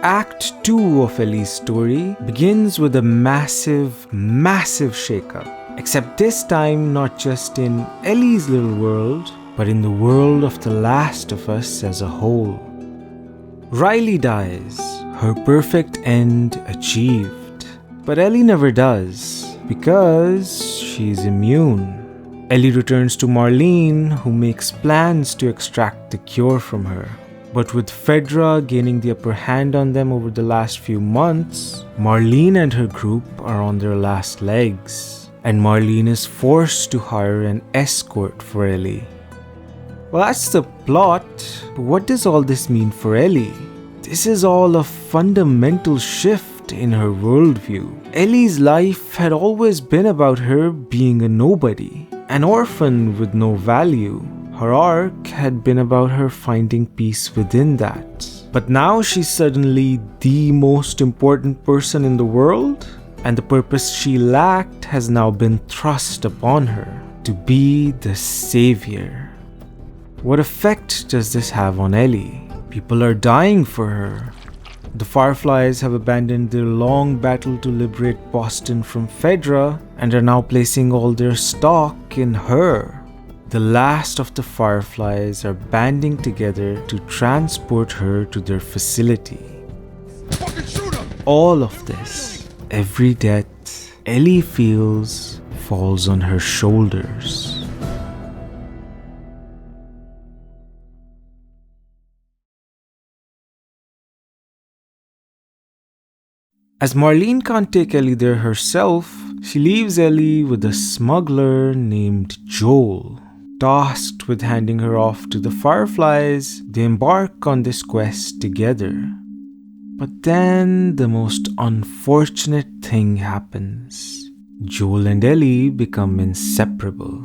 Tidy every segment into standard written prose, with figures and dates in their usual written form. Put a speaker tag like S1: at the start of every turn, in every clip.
S1: Act 2 of Ellie's story begins with a massive shakeup. Except this time not just in Ellie's little world, but in the world of The Last of Us as a whole. Riley dies, her perfect end achieved. But Ellie never does, because she's immune. Ellie returns to Marlene, who makes plans to extract the cure from her. But with Fedra gaining the upper hand on them over the last few months, Marlene and her group are on their last legs, and Marlene is forced to hire an escort for Ellie. Well, that's the plot, but what does all this mean for Ellie? This is all a fundamental shift in her worldview. Ellie's life had always been about her being a nobody, an orphan with no value. Her arc had been about her finding peace within that. But now she's suddenly the most important person in the world, and the purpose she lacked has now been thrust upon her to be the savior. What effect does this have on Ellie? People are dying for her. The Fireflies have abandoned their long battle to liberate Boston from Fedra and are now placing all their stock in her. The last of the Fireflies are banding together to transport her to their facility. All of this, every death Ellie feels, falls on her shoulders. As Marlene can't take Ellie there herself, she leaves Ellie with a smuggler named Joel. Tasked with handing her off to the Fireflies, they embark on this quest together. But then the most unfortunate thing happens. Joel and Ellie become inseparable.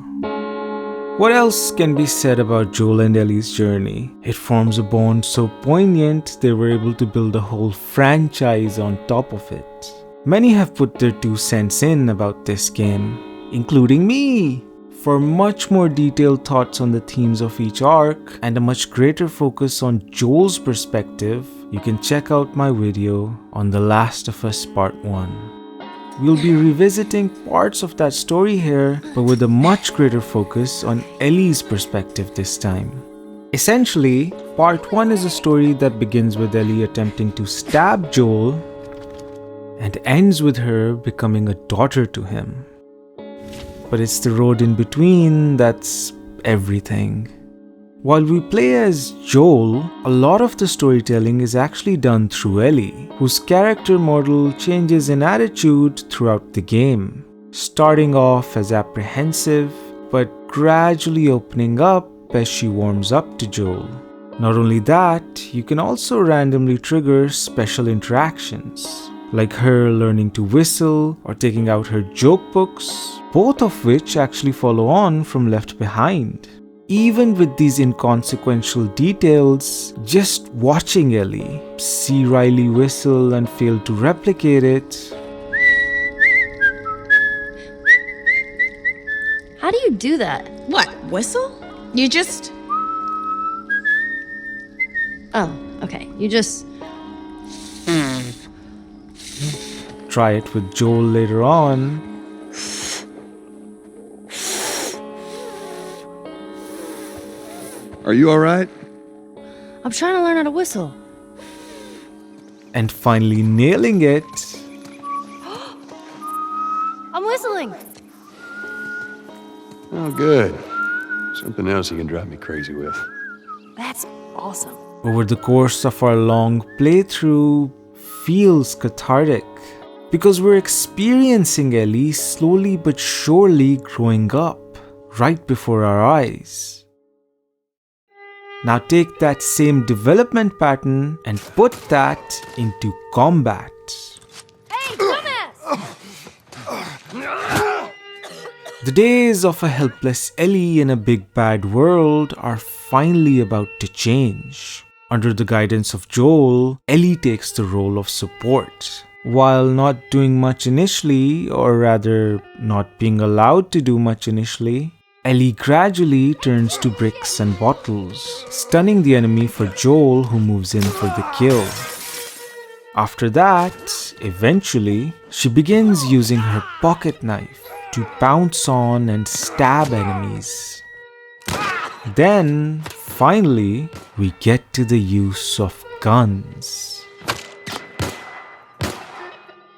S1: What else can be said about Joel and Ellie's journey? It forms a bond so poignant they were able to build a whole franchise on top of it. Many have put their 2 cents in about this game, including me. For much more detailed thoughts on the themes of each arc and a much greater focus on Joel's perspective, you can check out my video on The Last of Us Part 1. We'll be revisiting parts of that story here, but with a much greater focus on Ellie's perspective this time. Essentially, Part 1 is a story that begins with Ellie attempting to stab Joel and ends with her becoming a daughter to him. But it's the road in between that's everything. While we play as Joel, a lot of the storytelling is actually done through Ellie, whose character model changes in attitude throughout the game, starting off as apprehensive, but gradually opening up as she warms up to Joel. Not only that, you can also randomly trigger special interactions, like her learning to whistle or taking out her joke books, both of which actually follow on from Left Behind. Even with these inconsequential details, just watching Ellie see Riley whistle and fail to replicate it.
S2: How do you do that?
S3: What, whistle? You just...
S2: Oh, okay. You just...
S1: Try it with Joel later on.
S4: Are you alright?
S2: I'm trying to learn how to whistle.
S1: And finally nailing it.
S2: I'm whistling!
S4: Oh, good. Something else you can drive me crazy with.
S2: That's awesome.
S1: Over the course of our long playthrough, feels cathartic. Because we're experiencing Ellie slowly but surely growing up, right before our eyes. Now take that same development pattern and put that into combat.
S2: Hey, dumbass!
S1: The days of a helpless Ellie in a big bad world are finally about to change. Under the guidance of Joel, Ellie takes the role of support. While not doing much initially, or rather not being allowed to do much initially, Ellie gradually turns to bricks and bottles, stunning the enemy for Joel, who moves in for the kill. After that, eventually, she begins using her pocket knife to pounce on and stab enemies. Then, finally, we get to the use of guns.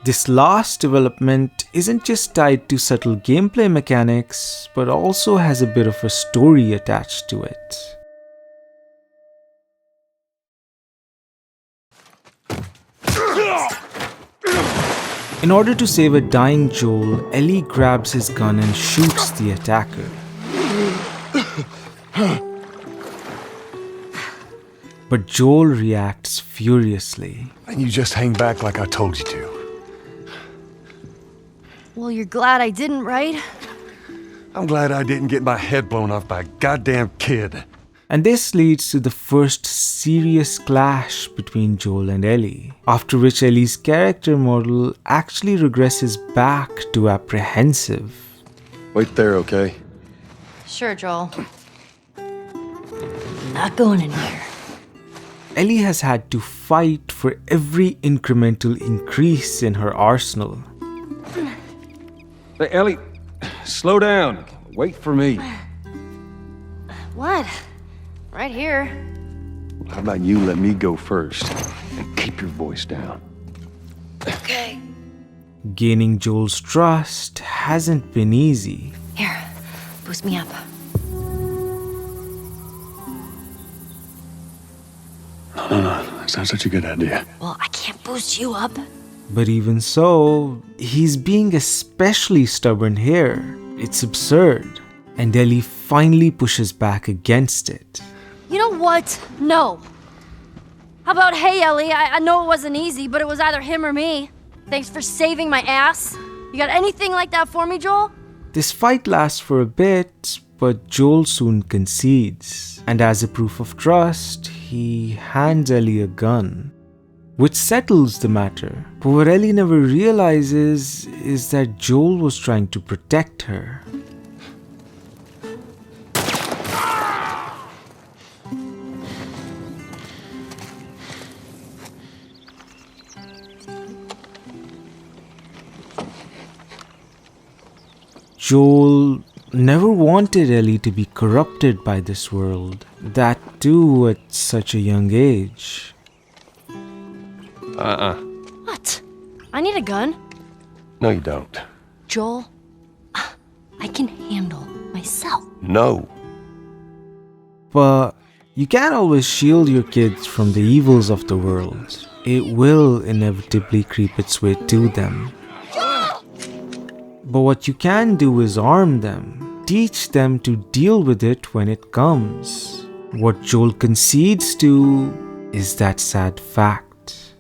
S1: This last development isn't just tied to subtle gameplay mechanics, but also has a bit of a story attached to it. In order to save a dying Joel, Ellie grabs his gun and shoots the attacker. But Joel reacts furiously.
S4: And you just hang back like I told you to.
S2: Well, you're glad I didn't, right?
S4: I'm glad I didn't get my head blown off by a goddamn kid.
S1: And this leads to the first serious clash between Joel and Ellie, after which Ellie's character model actually regresses back to apprehensive.
S4: Wait there, okay?
S2: Sure, Joel. Not going anywhere.
S1: Ellie has had to fight for every incremental increase in her arsenal.
S5: Hey, Ellie, slow down. Wait for me.
S2: What? Right here.
S4: How about you let me go first and keep your voice down?
S2: Okay.
S1: Gaining Joel's trust hasn't been easy.
S2: Here, boost me up.
S4: No, that's not such a good idea.
S2: Well, I can't boost you up.
S1: But even so, he's being especially stubborn here. It's absurd. And Ellie finally pushes back against it.
S2: You know what? No. How about, hey, Ellie, I know it wasn't easy, but it was either him or me. Thanks for saving my ass. You got anything like that for me, Joel?
S1: This fight lasts for a bit, but Joel soon concedes. And as a proof of trust, he hands Ellie a gun, which settles the matter. But what Ellie never realizes is that Joel was trying to protect her. Joel never wanted Ellie to be corrupted by this world, that too at such a young age.
S2: What? I need a gun.
S4: No, you don't.
S2: Joel, I can handle myself.
S4: No.
S1: But you can't always shield your kids from the evils of the world. It will inevitably creep its way to them. But what you can do is arm them, teach them to deal with it when it comes. What Joel concedes to is that sad fact.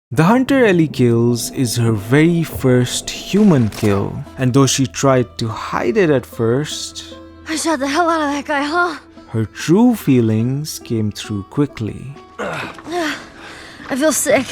S1: The hunter Ellie kills is her very first human kill, and though she tried to hide it at first,
S2: I shot the hell out of that guy, huh?
S1: her true feelings came through quickly.
S2: I feel sick.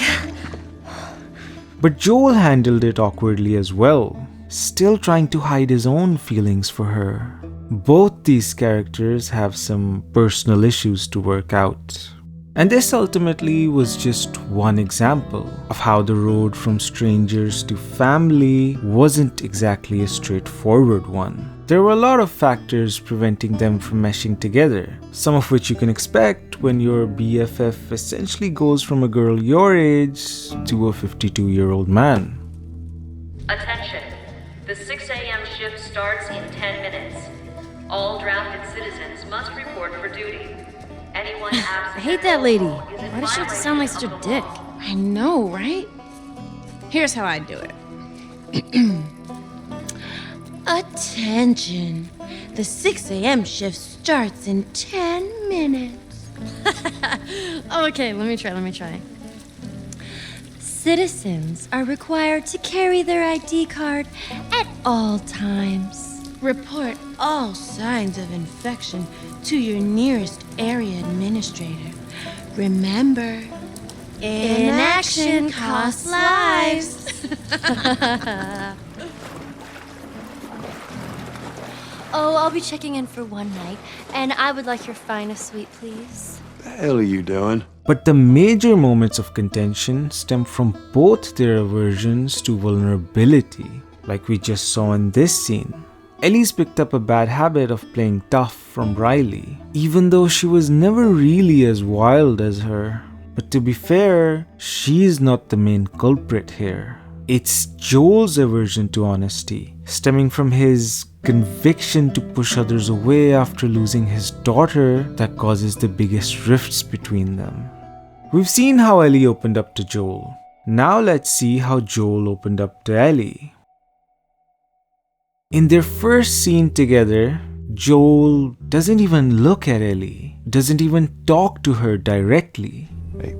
S1: But Joel handled it awkwardly as well, still trying to hide his own feelings for her. Both these characters have some personal issues to work out. And this ultimately was just one example of how the road from strangers to family wasn't exactly a straightforward one. There were a lot of factors preventing them from meshing together, some of which you can expect when your BFF essentially goes from a girl your age to a 52-year-old man.
S6: Attention. The 6 a.m. shift starts in 10 minutes. All drafted citizens must report for duty. Anyone absent
S2: I hate that lady. Why does she have to sound like such a dick?
S3: I know, right? Here's how I do it. Attention. The 6 a.m. shift starts in 10 minutes.
S2: Okay, let me try. Citizens are required to carry their ID card at all times.
S3: Report all signs of infection to your nearest area administrator. Remember, inaction costs lives.
S2: Oh, I'll be checking in for one night, and I would like your finest suite, please.
S4: The hell are you doing?
S1: But the major moments of contention stem from both their aversions to vulnerability, like we just saw in this scene. Ellie's picked up a bad habit of playing tough from Riley, even though she was never really as wild as her. But to be fair, she's not the main culprit here. It's Joel's aversion to honesty, stemming from his conviction to push others away after losing his daughter, that causes the biggest rifts between them. We've seen how Ellie opened up to Joel. Now let's see how Joel opened up to Ellie. In their first scene together, Joel doesn't even look at Ellie, doesn't even talk to her directly.
S4: Hey,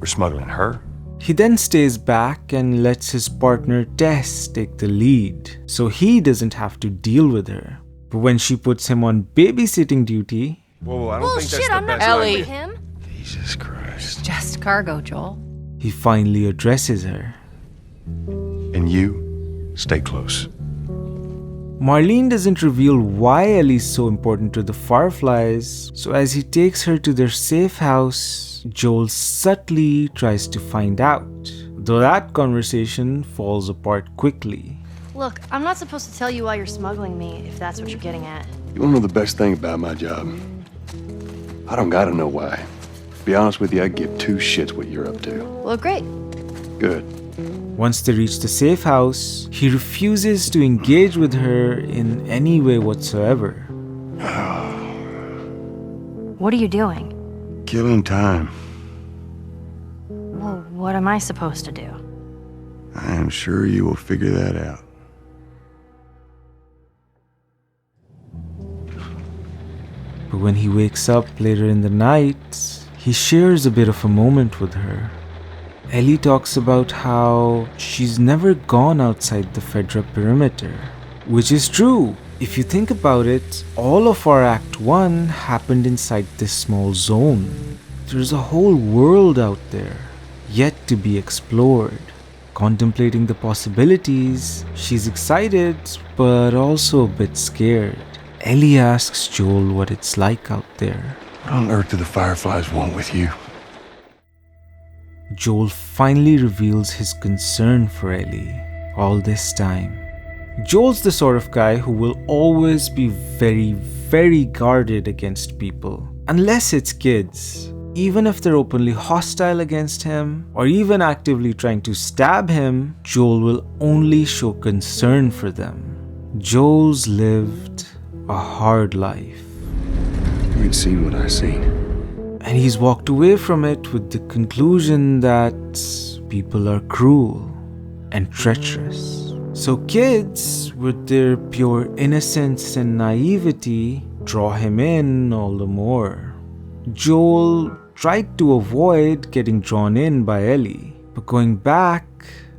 S4: we're smuggling her?
S1: He then stays back and lets his partner Tess take the lead, so he doesn't have to deal with her. But when she puts him on babysitting duty...
S4: Whoa, I don't think that's
S2: Bullshit,
S4: the
S2: I'm not
S4: best
S2: going
S4: idea.
S2: with him.
S4: Jesus Christ.
S7: Just cargo, Joel.
S1: he finally addresses her.
S4: And you, stay close.
S1: Marlene doesn't reveal why Ellie's so important to the Fireflies, so as he takes her to their safe house, Joel subtly tries to find out, though that conversation falls apart quickly.
S2: Look, I'm not supposed to tell you why you're smuggling me, if that's what you're getting at.
S4: You wanna know the best thing about my job? I don't gotta know why. To be honest with you, I give two shits what you're up to.
S2: Well, great.
S4: Good.
S1: Once they reach the safe house, he refuses to engage with her in any way whatsoever.
S2: What are you doing?
S4: Killing time.
S2: Well, what am I supposed to do?
S4: I am sure you will figure that out.
S1: But when he wakes up later in the night, he shares a bit of a moment with her. Ellie talks about how she's never gone outside the Fedra perimeter, which is true. If you think about it, all of our Act 1 happened inside this small zone. There's a whole world out there, yet to be explored. Contemplating the possibilities, she's excited, but also a bit scared. Ellie asks Joel what it's like out there.
S4: What on earth do the Fireflies want with you?
S1: Joel finally reveals his concern for Ellie all this time. Joel's the sort of guy who will always be very, very guarded against people, unless it's kids. Even if they're openly hostile against him, or even actively trying to stab him, Joel will only show concern for them. Joel's lived a hard life.
S4: You'd seen what I seen.
S1: And he's walked away from it with the conclusion that people are cruel and treacherous. So kids, with their pure innocence and naivety, draw him in all the more. Joel tried to avoid getting drawn in by Ellie, but going back,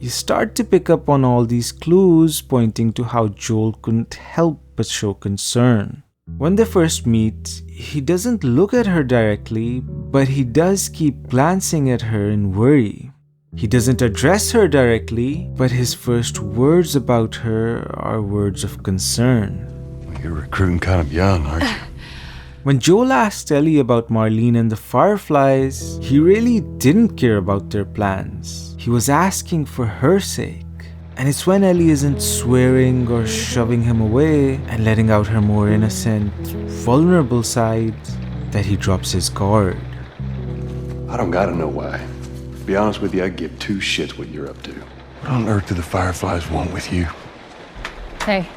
S1: you start to pick up on all these clues pointing to how Joel couldn't help but show concern. When they first meet, he doesn't look at her directly, but he does keep glancing at her in worry. He doesn't address her directly, but his first words about her are words of concern.
S4: You're recruiting kind of young, aren't you?
S1: When Joel asked Ellie about Marlene and the Fireflies, he really didn't care about their plans. He was asking for her sake. And it's when Ellie isn't swearing or shoving him away and letting out her more innocent, vulnerable side that he drops his guard.
S4: I don't gotta know why. To be honest with you, I give two shits what you're up to. What on earth do the Fireflies want with you?
S7: Hey,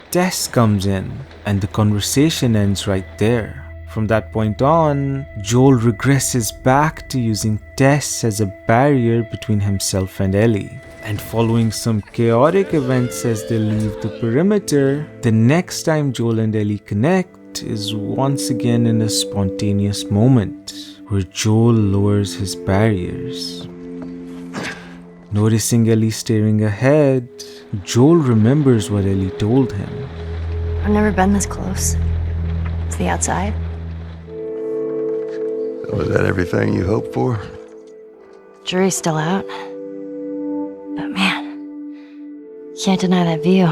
S1: Tess comes in, and the conversation ends right there. From that point on, Joel regresses back to using Tess as a barrier between himself and Ellie. And following some chaotic events as they leave the perimeter, the next time Joel and Ellie connect is once again in a spontaneous moment where Joel lowers his barriers. Noticing Ellie staring ahead, Joel remembers what Ellie told him.
S2: I've never been this close. It's the outside.
S4: Was that everything you hoped for?
S2: Jury's still out. But man, can't deny that view.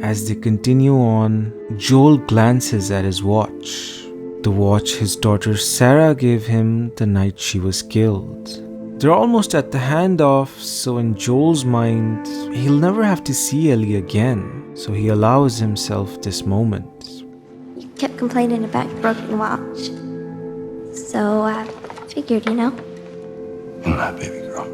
S1: As they continue on, Joel glances at his watch. the watch his daughter Sarah gave him the night she was killed. They're almost at the handoff, so in Joel's mind, he'll never have to see Ellie again, so he allows himself this moment.
S8: You kept complaining about your broken watch. So I figured,
S4: Good night, baby girl.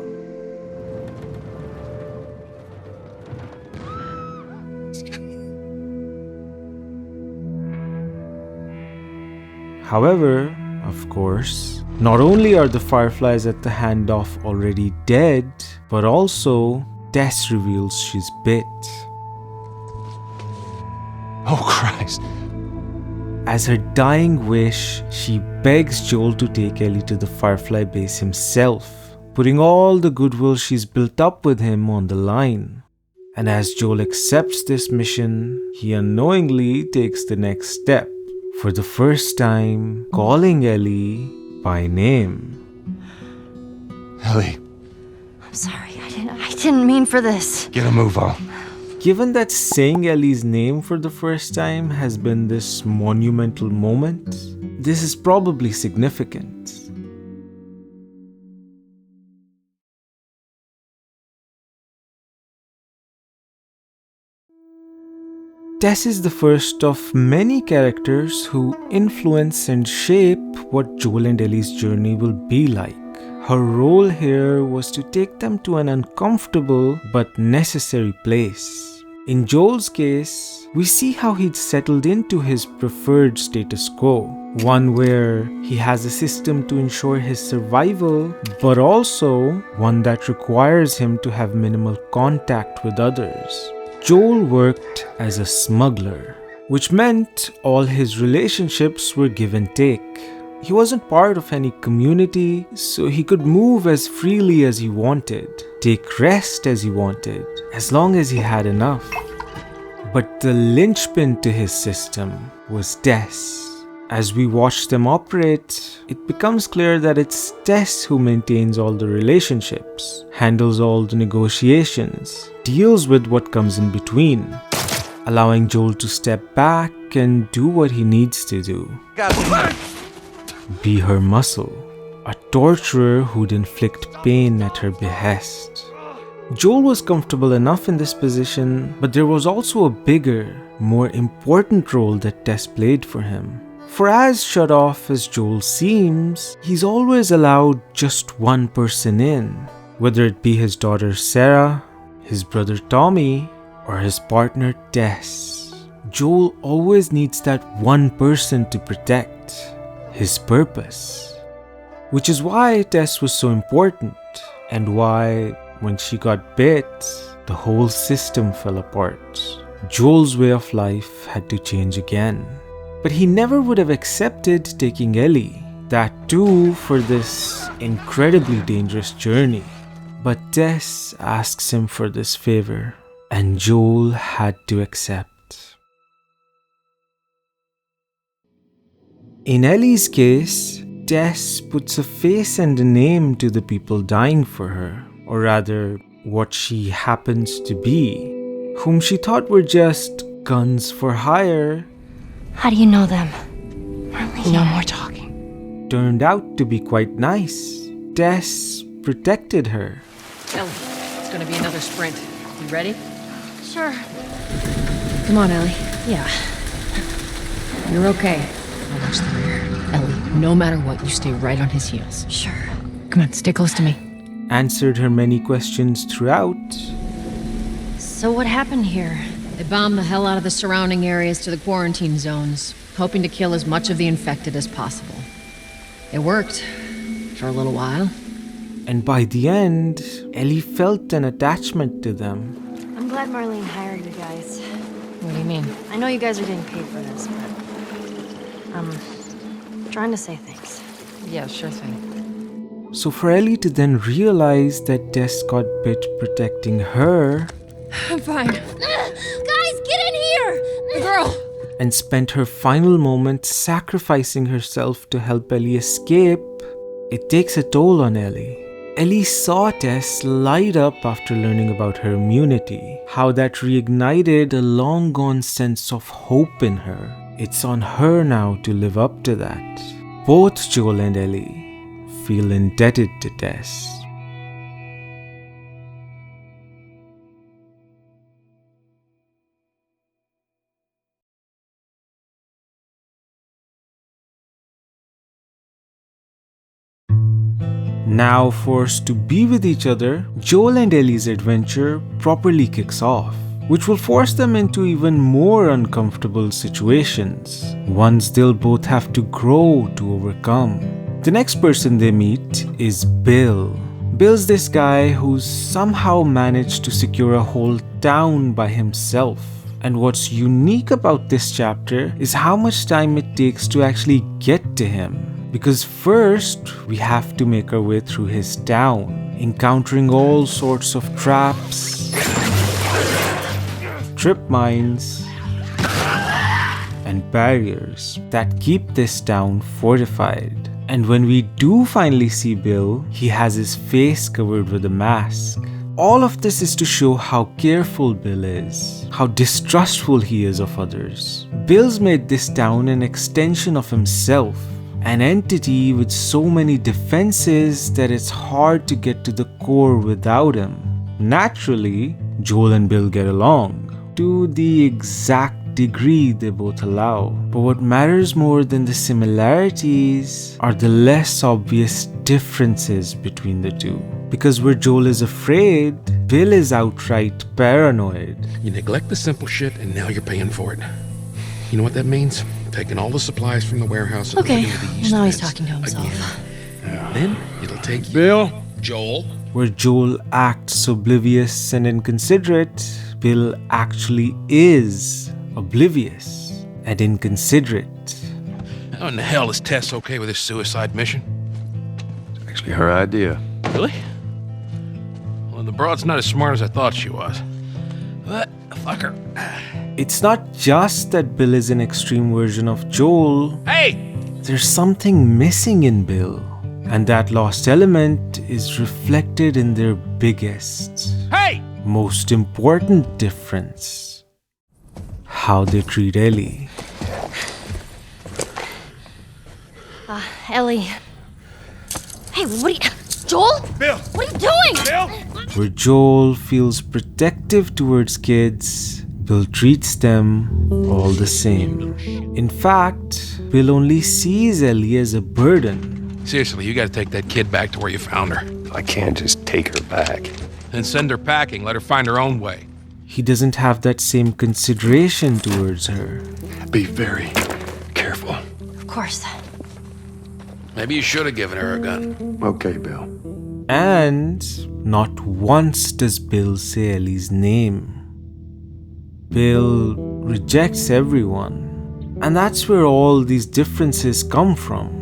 S1: However, of course, not only are the Fireflies at the handoff already dead, but also Tess reveals she's bit.
S4: Oh, Christ.
S1: As her dying wish, she begs Joel to take Ellie to the Firefly base himself, putting all the goodwill she's built up with him on the line. And as Joel accepts this mission, he unknowingly takes the next step, for the first time calling Ellie by name.
S4: Ellie,
S2: I'm sorry, I didn't mean for this.
S4: get a move on.
S1: Given that saying Ellie's name for the first time has been this monumental moment, this is probably significant. Tess is the first of many characters who influence and shape what Joel and Ellie's journey will be like. Her role here was to take them to an uncomfortable but necessary place. In Joel's case, we see how he'd settled into his preferred status quo, one where he has a system to ensure his survival, but also one that requires him to have minimal contact with others. Joel worked as a smuggler, which meant all his relationships were give and take. He wasn't part of any community, so he could move as freely as he wanted, take rest as he wanted, as long as he had enough. But the linchpin to his system was Tess. As we watch them operate, it becomes clear that it's Tess who maintains all the relationships, handles all the negotiations, deals with what comes in between, allowing Joel to step back and do what he needs to do. Be her muscle, a torturer who'd inflict pain at her behest. Joel was comfortable enough in this position, but there was also a bigger, more important role that Tess played for him. For as shut off as Joel seems, he's always allowed just one person in, whether it be his daughter Sarah, his brother Tommy, or his partner Tess. Joel always needs that one person to protect, his purpose. Which is why Tess was so important, and why, when she got bit, the whole system fell apart. Joel's way of life had to change again. But he never would have accepted taking Ellie, that too for this incredibly dangerous journey. But Tess asks him for this favor, and Joel had to accept. In Ellie's case, Tess puts a face and a name to the people dying for her, or rather, what she happens to be, whom she thought were just guns for hire.
S2: How do you know them?
S3: No more talking.
S1: Turned out to be quite nice. Tess protected her.
S7: Ellie, it's gonna be another sprint. You ready?
S2: Sure.
S7: Come on, Ellie. Yeah. You're okay. I'll watch the rear. Ellie, no matter what, you stay right on his heels.
S2: Sure.
S7: Come on, stay close to me.
S1: Answered her many questions throughout.
S2: So what happened here?
S7: They bombed the hell out of the surrounding areas to the quarantine zones, hoping to kill as much of the infected as possible. It worked. For a little while.
S1: And by the end, Ellie felt an attachment to them.
S2: I'm glad Marlene hired you guys.
S7: What do you mean?
S2: I know you guys are getting paid for this, but I'm trying to say thanks.
S7: Yeah, sure thing.
S1: So for Ellie to then realize that Tess got bit protecting her,
S7: I'm fine.
S2: Guys, get in here!
S7: The girl!
S1: and spent her final moments sacrificing herself to help Ellie escape, it takes a toll on Ellie. Ellie saw Tess light up after learning about her immunity, how that reignited a long-gone sense of hope in her. It's on her now to live up to that. Both Joel and Ellie feel indebted to Tess. Now forced to be with each other, Joel and Ellie's adventure properly kicks off, which will force them into even more uncomfortable situations, ones they'll both have to grow to overcome. The next person they meet is Bill. Bill's this guy who's somehow managed to secure a whole town by himself. And what's unique about this chapter is how much time it takes to actually get to him. Because first, we have to make our way through his town, encountering all sorts of traps, trip mines, and barriers that keep this town fortified. And when we do finally see Bill, he has his face covered with a mask. All of this is to show how careful Bill is, how distrustful he is of others. Bill's made this town an extension of himself, an entity with so many defenses that it's hard to get to the core without him. Naturally, Joel and Bill get along, to the exact degree they both allow. But what matters more than the similarities are the less obvious differences between the two. Because where Joel is afraid, Bill is outright paranoid.
S9: You neglect the simple shit and now you're paying for it. You know what that means? Taking all the supplies from the warehouse and
S3: Okay,
S9: moving to the east
S3: now he's
S9: fence
S3: talking to himself.
S9: again. Then it'll take you,
S5: Bill?
S9: Joel.
S1: Where Joel acts oblivious and inconsiderate, Bill actually is oblivious and inconsiderate.
S9: How in the hell is Tess okay with this suicide mission?
S4: It's actually her idea.
S9: Really? Well, the broad's not as smart as I thought she was. But, fuck her.
S1: It's not just that Bill is an extreme version of Joel.
S9: Hey!
S1: There's something missing in Bill. And that lost element is reflected in their biggest,
S9: Hey!
S1: most important difference. How they treat Ellie.
S2: Ellie. Hey, what are you... Joel?
S5: Bill!
S2: What are you doing?
S5: Bill!
S1: Where Joel feels protective towards kids, Bill treats them all the same. In fact, Bill only sees Ellie as a burden.
S9: Seriously, you gotta take that kid back to where you found her.
S4: I can't just take her back.
S9: Then send her packing, let her find her own way.
S1: He doesn't have that same consideration towards her.
S4: Be very careful.
S2: Of course.
S9: Maybe you should have given her a gun.
S4: Okay, Bill.
S1: And not once does Bill say Ellie's name. Bill rejects everyone. And that's where all these differences come from.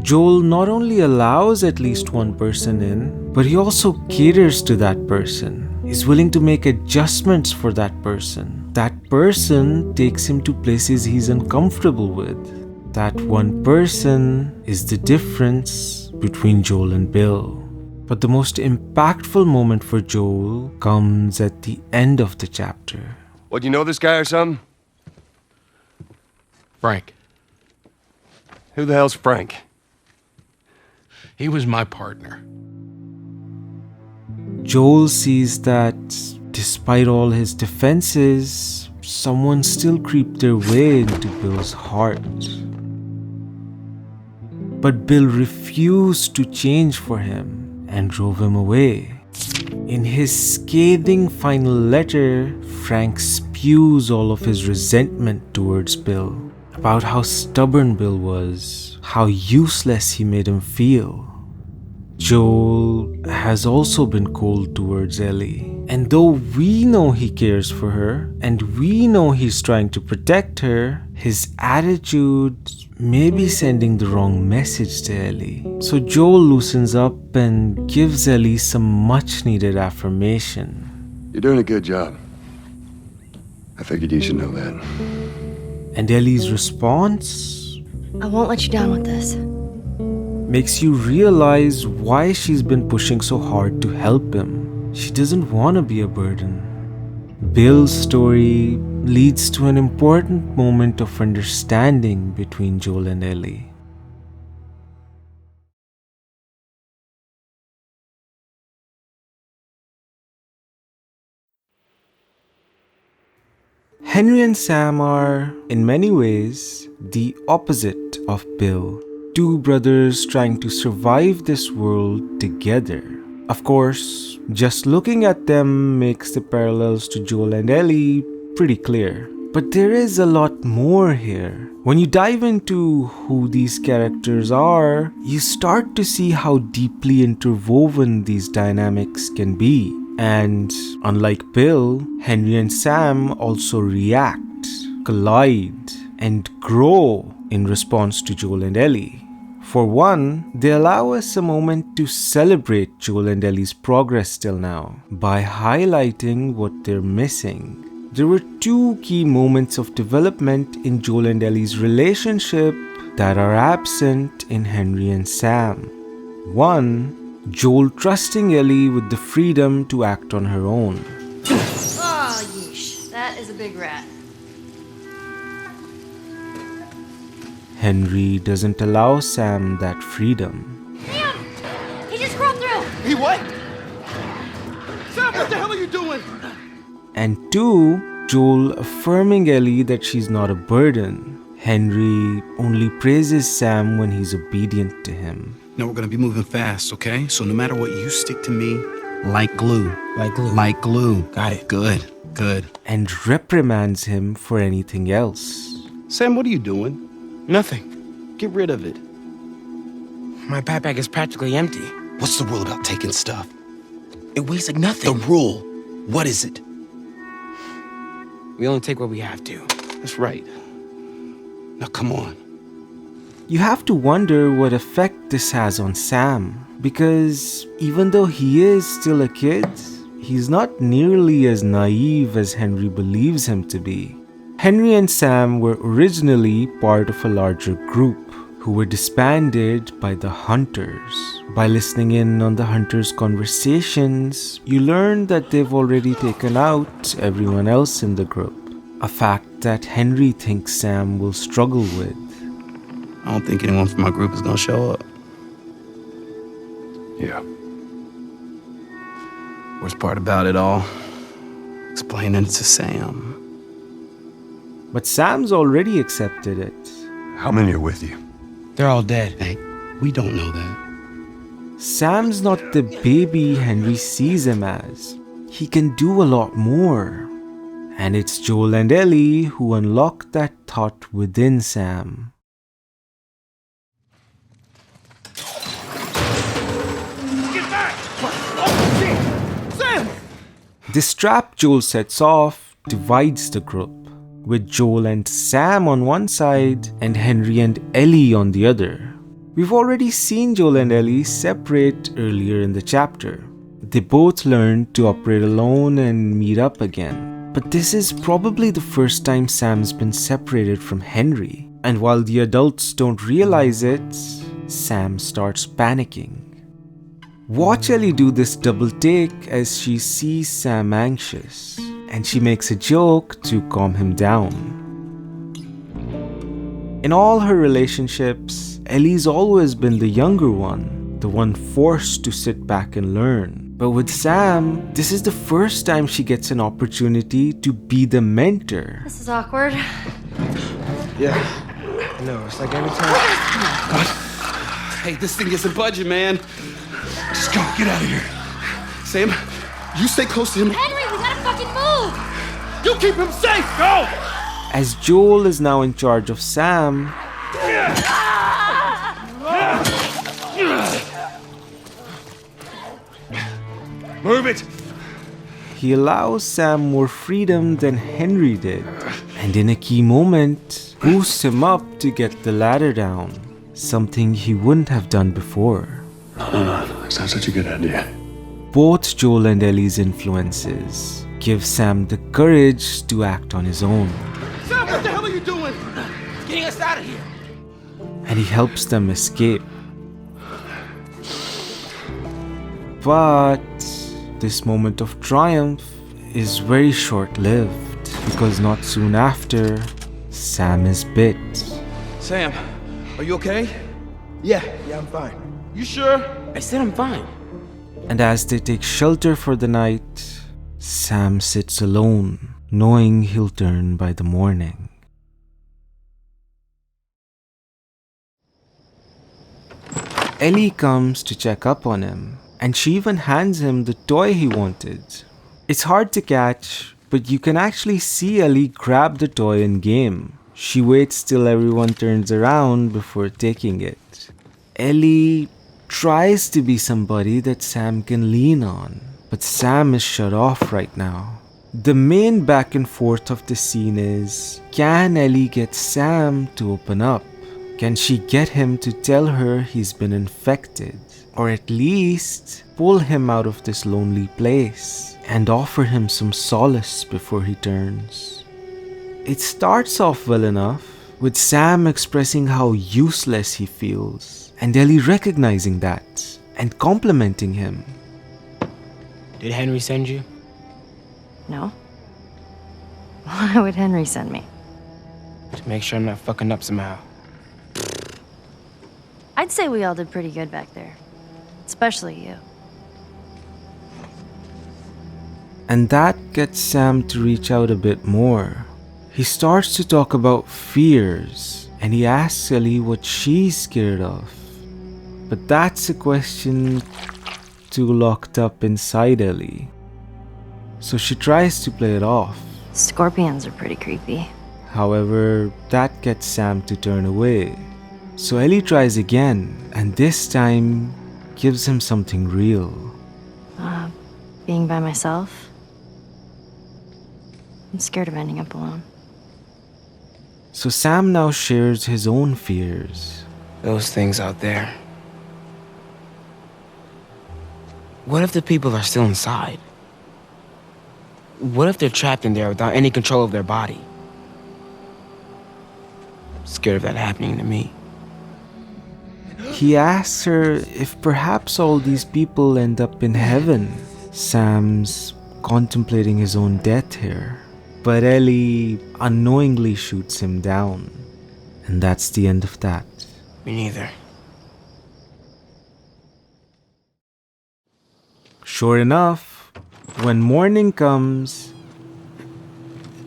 S1: Joel not only allows at least one person in, but he also caters to that person. He's willing to make adjustments for that person. That person takes him to places he's uncomfortable with. That one person is the difference between Joel and Bill. But the most impactful moment for Joel comes at the end of the chapter.
S4: What, you know this guy or something?
S9: Frank.
S4: Who the hell's Frank?
S9: He was my partner.
S1: Joel sees that despite all his defenses, someone still creeped their way into Bill's heart. But Bill refused to change for him and drove him away. In his scathing final letter, Frank spews all of his resentment towards Bill, about how stubborn Bill was, how useless he made him feel. Joel has also been cold towards Ellie, and though we know he cares for her, and we know he's trying to protect her, his attitude may be sending the wrong message to Ellie. So Joel loosens up and gives Ellie some much needed affirmation.
S4: You're doing a good job. I figured you should know that.
S1: And Ellie's response
S2: I won't let you down with this.
S1: makes you realize why she's been pushing so hard to help him. She doesn't want to be a burden. Bill's story leads to an important moment of understanding between Joel and Ellie. Henry and Sam are, in many ways, the opposite of Bill. Two brothers trying to survive this world together. Of course, just looking at them makes the parallels to Joel and Ellie pretty clear. But there is a lot more here. When you dive into who these characters are, you start to see how deeply interwoven these dynamics can be. And unlike Bill, Henry and Sam also react, collide, and grow in response to Joel and Ellie. For one, they allow us a moment to celebrate Joel and Ellie's progress till now by highlighting what they're missing. There were two key moments of development in Joel and Ellie's relationship that are absent in Henry and Sam. One, Joel trusting Ellie with the freedom to act on her own.
S2: Oh, yeesh. That is a big rat.
S1: Henry doesn't allow Sam that freedom.
S2: Damn! He just crawled through!
S10: He what? Sam, what the hell are you doing?
S1: And two, Joel affirming Ellie that she's not a burden. Henry only praises Sam when he's obedient to him.
S10: No, we're gonna be moving fast, okay? So no matter what, you stick to me like glue.
S11: Like glue.
S10: Like glue.
S11: Got it.
S10: Good, good.
S1: And reprimands him for anything else.
S10: Sam, what are you doing?
S11: Nothing.
S10: Get rid of it.
S11: My backpack is practically empty.
S10: What's the rule about taking stuff?
S11: It weighs like nothing.
S10: The rule. What is it?
S11: We only take what we have to.
S10: That's right. Now come on.
S1: You have to wonder what effect this has on Sam, because even though he is still a kid, he's not nearly as naive as Henry believes him to be. Henry and Sam were originally part of a larger group who were disbanded by the Hunters. By listening in on the Hunters' conversations, you learn that they've already taken out everyone else in the group, a fact that Henry thinks Sam will struggle with.
S10: I don't think anyone from my group is gonna show up.
S4: Yeah.
S10: Worst part about it all, explaining it to Sam.
S1: But Sam's already accepted it.
S4: How many are with you?
S11: They're all dead.
S10: Hey, we don't know that.
S1: Sam's not the baby Henry sees him as. He can do a lot more. And it's Joel and Ellie who unlock that thought within Sam.
S10: Get back! Oh, shit! Sam!
S1: This trap Joel sets off divides the group, with Joel and Sam on one side and Henry and Ellie on the other. We've already seen Joel and Ellie separate earlier in the chapter. They both learned to operate alone and meet up again. But this is probably the first time Sam's been separated from Henry. And while the adults don't realize it, Sam starts panicking. Watch Ellie do this double take as she sees Sam anxious, and she makes a joke to calm him down. In all her relationships, Ellie's always been the younger one, the one forced to sit back and learn. But with Sam, this is the first time she gets an opportunity to be the mentor.
S2: This is awkward.
S11: Yeah. No, it's like every time.
S10: Hey, this thing isn't budging, man.
S4: Just go, get out of here.
S10: Sam, you stay close to him.
S2: Henry, we gotta fucking move!
S10: You keep him safe! Go!
S1: As Joel is now in charge of Sam,
S10: Move it!
S1: he allows Sam more freedom than Henry did, and in a key moment, boosts him up to get the ladder down, something he wouldn't have done before.
S4: That's not such a good idea.
S1: Both Joel and Ellie's influences give Sam the courage to act on his own,
S10: Sam, what the hell are you doing?
S11: Getting us out of here.
S1: and he helps them escape. But this moment of triumph is very short-lived. because not soon after, Sam is bit.
S11: Sam, are you okay? Yeah, I'm fine. You sure? I said I'm fine.
S1: And as they take shelter for the night, Sam sits alone, knowing he'll turn by the morning. Ellie comes to check up on him, and she even hands him the toy he wanted. It's hard to catch, but you can actually see Ellie grab the toy in game. She waits till everyone turns around before taking it. Ellie tries to be somebody that Sam can lean on, but Sam is shut off right now. The main back and forth of the scene is, can Ellie get Sam to open up? Can she get him to tell her he's been infected? Or at least pull him out of this lonely place and offer him some solace before he turns? It starts off well enough, with Sam expressing how useless he feels, and Ellie recognizing that and complimenting him.
S11: Did Henry send you?
S2: No. Why would Henry send me?
S11: To make sure I'm not fucking up somehow.
S2: I'd say we all did pretty good back there. Especially you.
S1: And that gets Sam to reach out a bit more. He starts to talk about fears, and he asks Ellie what she's scared of. But that's a question too locked up inside Ellie. So she tries to play it off.
S2: Scorpions are pretty creepy.
S1: However, that gets Sam to turn away. So Ellie tries again, and this time gives him something real.
S2: Being by myself. I'm scared of ending up alone.
S1: So Sam now shares his own fears.
S11: Those things out there. What if the people are still inside? What if they're trapped in there without any control of their body? I'm scared of that happening to me.
S1: He asks her if perhaps all these people end up in heaven. Sam's contemplating his own death here, but Ellie unknowingly shoots him down. And that's the end of that.
S11: Me neither.
S1: Sure enough, when morning comes,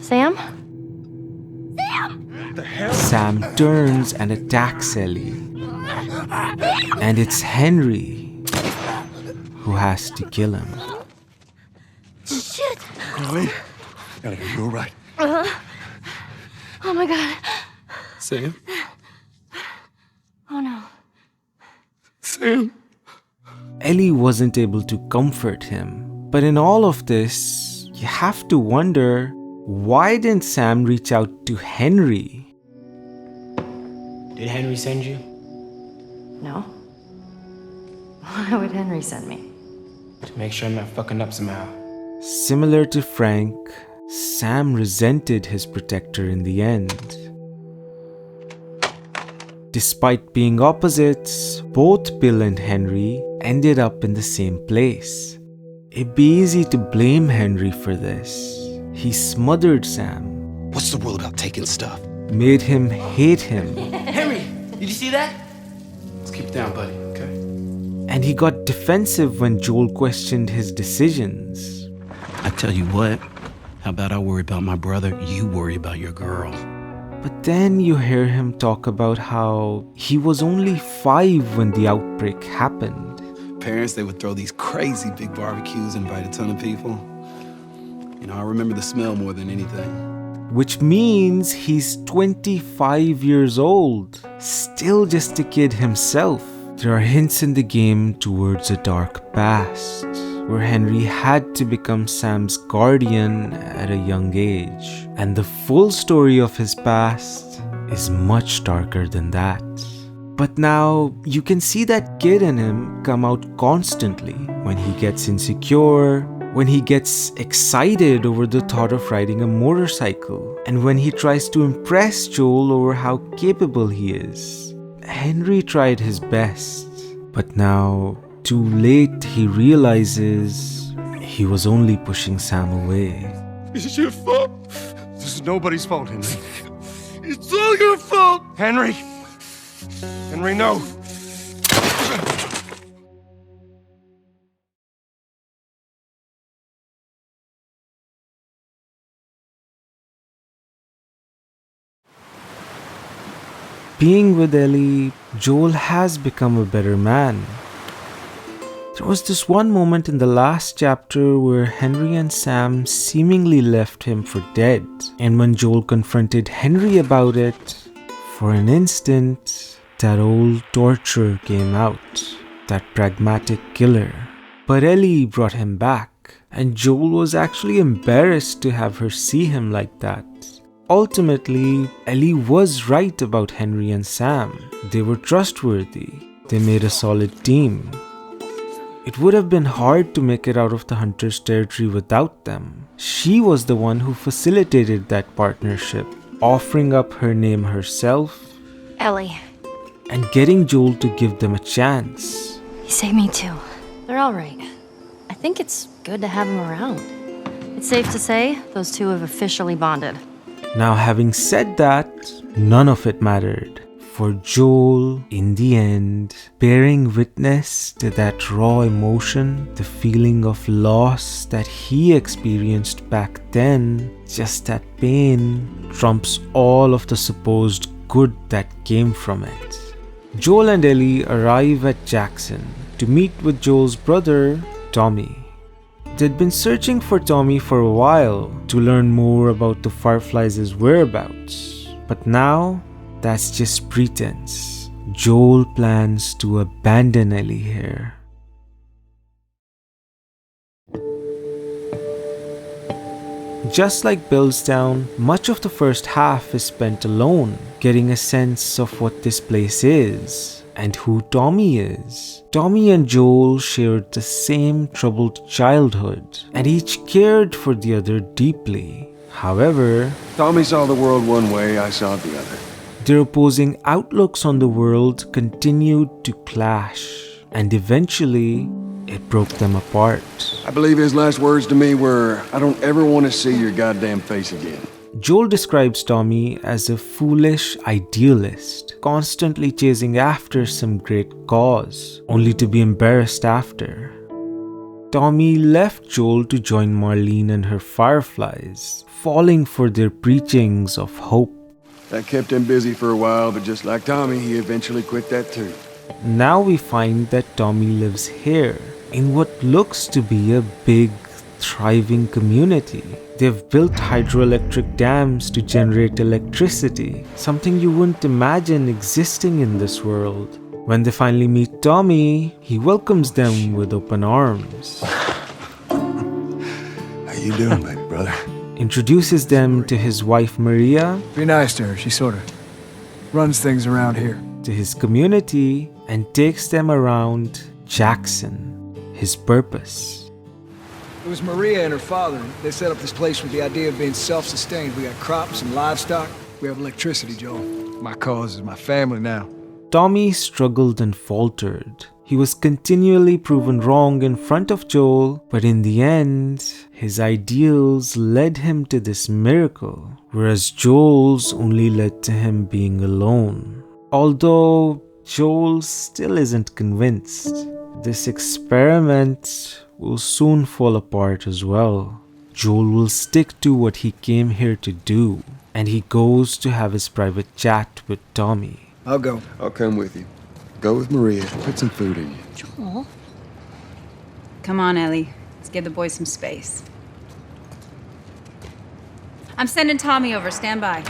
S2: Sam?
S1: Sam turns and attacks Ellie. And it's Henry who has to kill him.
S2: Shit!
S4: Ellie? Ellie, are you alright?
S2: Oh my god.
S9: Sam?
S2: Oh no.
S9: Sam?
S1: Ellie wasn't able to comfort him. But in all of this, you have to wonder, why didn't Sam reach out to Henry?
S11: Did Henry send you?
S2: No. Why would Henry send me?
S11: To make sure I'm not fucking up somehow.
S1: Similar to Frank, Sam resented his protector in the end. Despite being opposites, both Bill and Henry ended up in the same place. It'd be easy to blame Henry for this. He smothered Sam.
S10: What's the rule about taking stuff?
S1: Made him hate him.
S11: Henry, did you see that?
S9: Let's keep it down, buddy, okay?
S1: And he got defensive when Joel questioned his decisions.
S10: I tell you what, how about I worry about my brother, you worry about your girl.
S1: But then you hear him talk about how he was only 5 when the outbreak happened.
S10: Parents, they would throw these crazy big barbecues, invite a ton of people. You know, I remember the smell more than anything.
S1: Which means he's 25 years old, still just a kid himself. There are hints in the game towards a dark past, where Henry had to become Sam's guardian at a young age. And the full story of his past is much darker than that. But now, you can see that kid in him come out constantly when he gets insecure, when he gets excited over the thought of riding a motorcycle, and when he tries to impress Joel over how capable he is. Henry tried his best, but now, too late, he realizes he was only pushing Sam away.
S9: It's your fault.
S5: nobody's fault, Henry.
S11: It's all your fault!
S5: Henry! Henry, no!
S1: Being with Ellie, Joel has become a better man. There was this one moment in the last chapter where Henry and Sam seemingly left him for dead, and when Joel confronted Henry about it, for an instant, that old torturer came out, that pragmatic killer. But Ellie brought him back, and Joel was actually embarrassed to have her see him like that. Ultimately, Ellie was right about Henry and Sam. They were trustworthy. They made a solid team. It would have been hard to make it out of the Hunter's territory without them. She was the one who facilitated that partnership, offering up her name herself,
S2: Ellie.
S1: and getting Joel to give them a chance.
S2: He saved me too. They're alright. I think it's good to have him around. It's safe to say those two have officially bonded.
S1: Now, having said that, none of it mattered. For Joel, in the end, bearing witness to that raw emotion, the feeling of loss that he experienced back then, just that pain, trumps all of the supposed good that came from it. Joel and Ellie arrive at Jackson to meet with Joel's brother, Tommy. They'd been searching for Tommy for a while to learn more about the Fireflies' whereabouts. But now, that's just pretense. Joel plans to abandon Ellie here. Just like Billstown, much of the first half is spent alone, getting a sense of what this place is and who Tommy is. Tommy and Joel shared the same troubled childhood and each cared for the other deeply. However,
S4: Tommy saw the world one way, I saw it the other.
S1: their opposing outlooks on the world continued to clash, and eventually, it broke them apart.
S4: I believe his last words to me were, I don't ever want to see your goddamn face again.
S1: Joel describes Tommy as a foolish idealist, constantly chasing after some great cause, only to be embarrassed after. Tommy left Joel to join Marlene and her Fireflies, falling for their preachings of hope.
S4: That kept him busy for a while, but just like Tommy, he eventually quit that too.
S1: Now we find that Tommy lives here, in what looks to be a big, thriving community. They've built hydroelectric dams to generate electricity, something you wouldn't imagine existing in this world. When they finally meet Tommy, he welcomes them with open arms.
S4: How you doing, baby brother?
S1: Introduces them to his wife Maria,
S12: Be nice to her. She sort of runs things around here.
S1: to his community, and takes them around Jackson, his purpose.
S12: It was Maria and her father. They set up this place with the idea of being self-sustained. We got crops and livestock. We have electricity, Joel. My cause is my family now.
S1: Tommy struggled and faltered. He was continually proven wrong in front of Joel, but in the end, his ideals led him to this miracle, whereas Joel's only led to him being alone. Although Joel still isn't convinced. This experiment will soon fall apart as well. Joel will stick to what he came here to do, and he goes to have his private chat with Tommy.
S12: I'll go.
S4: I'll come with you. Go with Maria. Put some food in you.
S13: Joel? Come on, Ellie. Let's give the boys some space. I'm sending Tommy over. Stand by.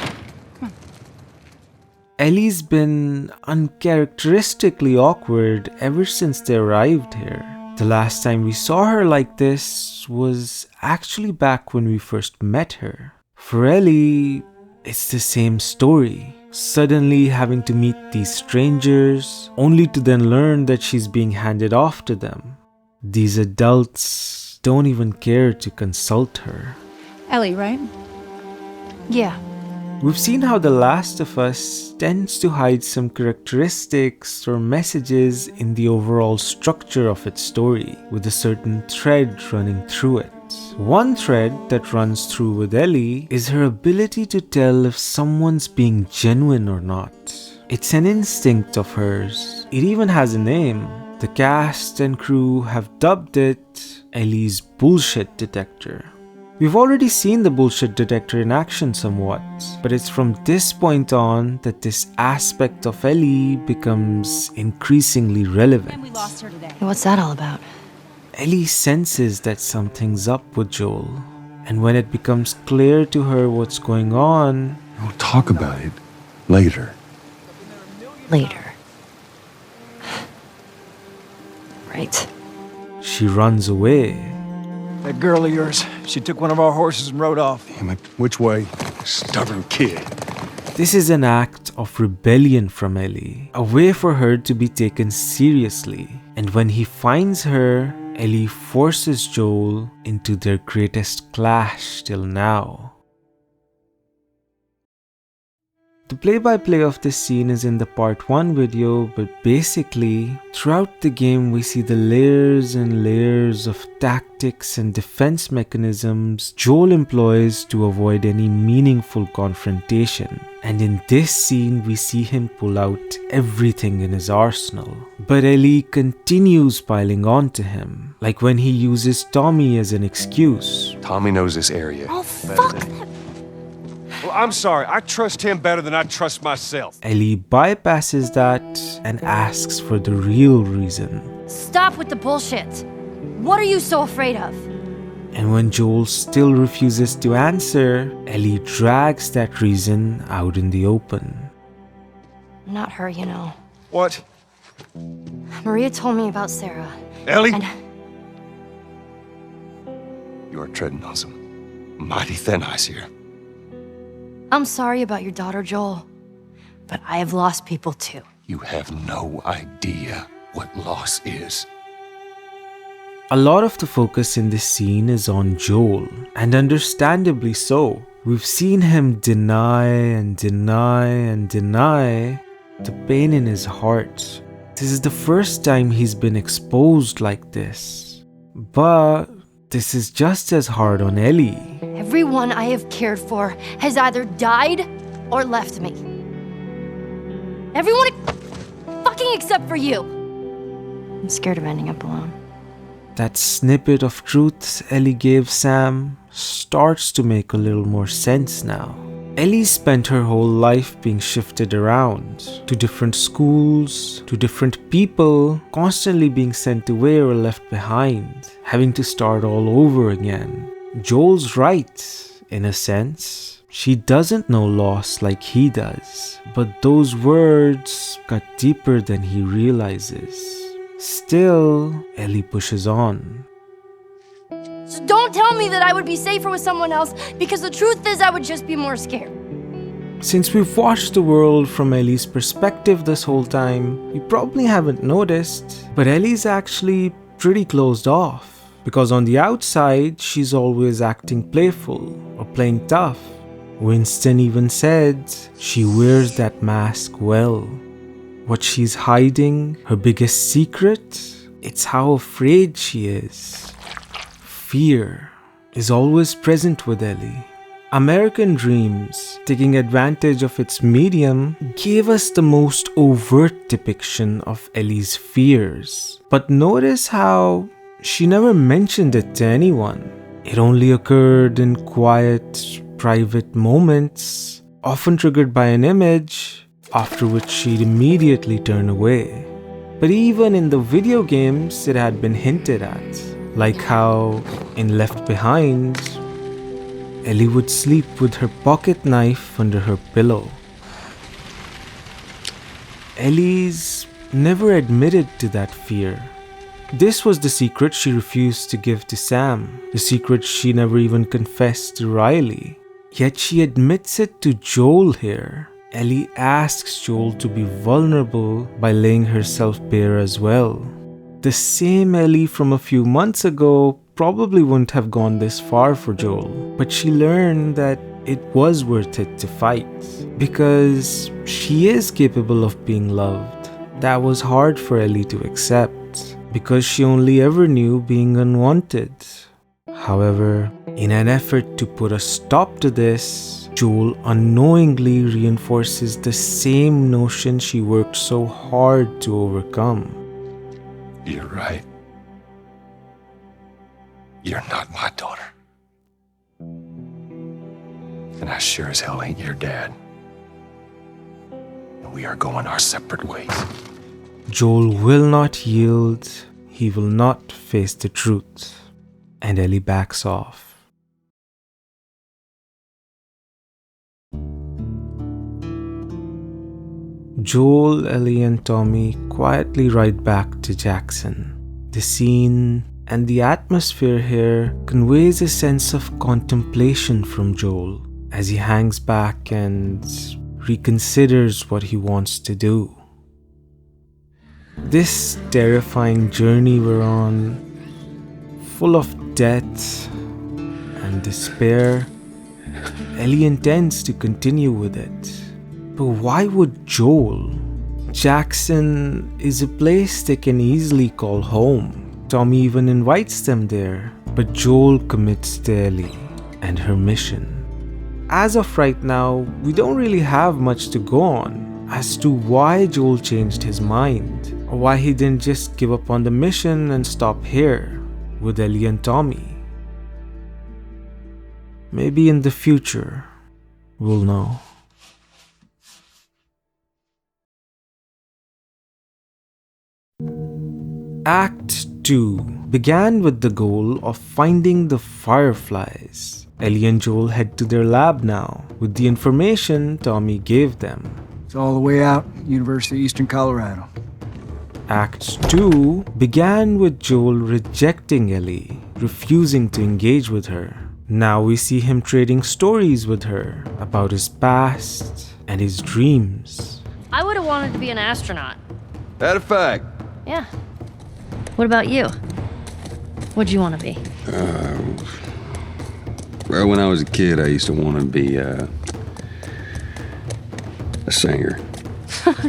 S1: Ellie's been uncharacteristically awkward ever since they arrived here. The last time we saw her like this was actually back when we first met her. For Ellie, it's the same story. Suddenly having to meet these strangers, only to then learn that she's being handed off to them. These adults don't even care to consult her.
S13: Ellie, right?
S2: Yeah.
S1: We've seen how The Last of Us tends to hide some characteristics or messages in the overall structure of its story, with a certain thread running through it. One thread that runs through with Ellie is her ability to tell if someone's being genuine or not. It's an instinct of hers. It even has a name. The cast and crew have dubbed it Ellie's bullshit detector. We've already seen the bullshit detector in action somewhat, but it's from this point on that this aspect of Ellie becomes increasingly relevant.
S2: We lost her today. What's that all about?
S1: Ellie senses that something's up with Joel, and when it becomes clear to her what's going on,
S4: we'll talk about it later.
S2: Later. Right.
S1: She runs away.
S12: That girl of yours, she took one of our horses and rode off.
S4: Damn it, which way? Stubborn kid.
S1: This is an act of rebellion from Ellie, a way for her to be taken seriously. And when he finds her, Ellie forces Joel into their greatest clash till now. The play-by-play of this scene is in the part 1 video, but basically, throughout the game we see the layers and layers of tactics and defense mechanisms Joel employs to avoid any meaningful confrontation. And in this scene we see him pull out everything in his arsenal. But Ellie continues piling on to him, like when he uses Tommy as an excuse.
S4: Tommy knows this area.
S2: Oh, fuck that.
S5: Well, I'm sorry. I trust him better than I trust myself.
S1: Ellie bypasses that and asks for the real reason.
S2: Stop with the bullshit. What are you so afraid of?
S1: And when Joel still refuses to answer, Ellie drags that reason out in the open.
S2: Not her, you know.
S5: What?
S2: Maria told me about Sarah.
S5: Ellie?
S2: And
S4: You are treading on some mighty thin ice here.
S2: I'm sorry about your daughter, Joel. But I have lost people too.
S4: You have no idea what loss is.
S1: A lot of the focus in this scene is on Joel, and understandably so. We've seen him deny and deny and deny the pain in his heart. This is the first time he's been exposed like this. But this is just as hard on Ellie.
S2: Everyone I have cared for has either died or left me. Everyone fucking except for you. I'm scared of ending up alone.
S1: That snippet of truth Ellie gave Sam starts to make a little more sense now. Ellie spent her whole life being shifted around to different schools, to different people, constantly being sent away or left behind, having to start all over again. Joel's right, in a sense. She doesn't know loss like he does, but those words cut deeper than he realizes. Still, Ellie pushes on.
S2: So don't tell me that I would be safer with someone else, because the truth is I would just be more scared.
S1: Since we've watched the world from Ellie's perspective this whole time, you probably haven't noticed, but Ellie's actually pretty closed off. Because on the outside, she's always acting playful or playing tough. Winston even said she wears that mask well. What she's hiding, her biggest secret, it's how afraid she is. Fear is always present with Ellie. American Dreams, taking advantage of its medium, gave us the most overt depiction of Ellie's fears. But notice how she never mentioned it to anyone. It only occurred in quiet, private moments, often triggered by an image, after which she'd immediately turn away. But even in the video games, it had been hinted at, like how, in Left Behind, Ellie would sleep with her pocket knife under her pillow. Ellie's never admitted to that fear. This was the secret she refused to give to Sam, the secret she never even confessed to Riley. Yet she admits it to Joel here. Ellie asks Joel to be vulnerable by laying herself bare as well. The same Ellie from a few months ago probably wouldn't have gone this far for Joel, but she learned that it was worth it to fight, because she is capable of being loved. That was hard for Ellie to accept, because she only ever knew being unwanted. However, in an effort to put a stop to this, Joel unknowingly reinforces the same notion she worked so hard to overcome.
S4: You're right. You're not my daughter. And I sure as hell ain't your dad. And we are going our separate ways.
S1: Joel will not yield. He will not face the truth. And Ellie backs off. Joel, Ellie, and Tommy quietly ride back to Jackson. The scene and the atmosphere here conveys a sense of contemplation from Joel as he hangs back and reconsiders what he wants to do. This terrifying journey we're on, full of death and despair, Ellie intends to continue with it. But why would Joel? Jackson is a place they can easily call home. Tommy even invites them there, but Joel commits to Ellie and her mission. As of right now, we don't really have much to go on as to why Joel changed his mind, or why he didn't just give up on the mission and stop here with Ellie and Tommy. Maybe in the future, we'll know. Act 2 began with the goal of finding the fireflies. Ellie and Joel head to their lab now with the information Tommy gave them.
S12: It's all the way out, University of Eastern Colorado.
S1: Act 2 began with Joel rejecting Ellie, refusing to engage with her. Now we see him trading stories with her about his past and his dreams.
S2: I would have wanted to be an astronaut.
S11: That a fact?
S2: Yeah. What about you? What'd you want to be?
S14: Well, when I was a kid, I used to want to be a singer.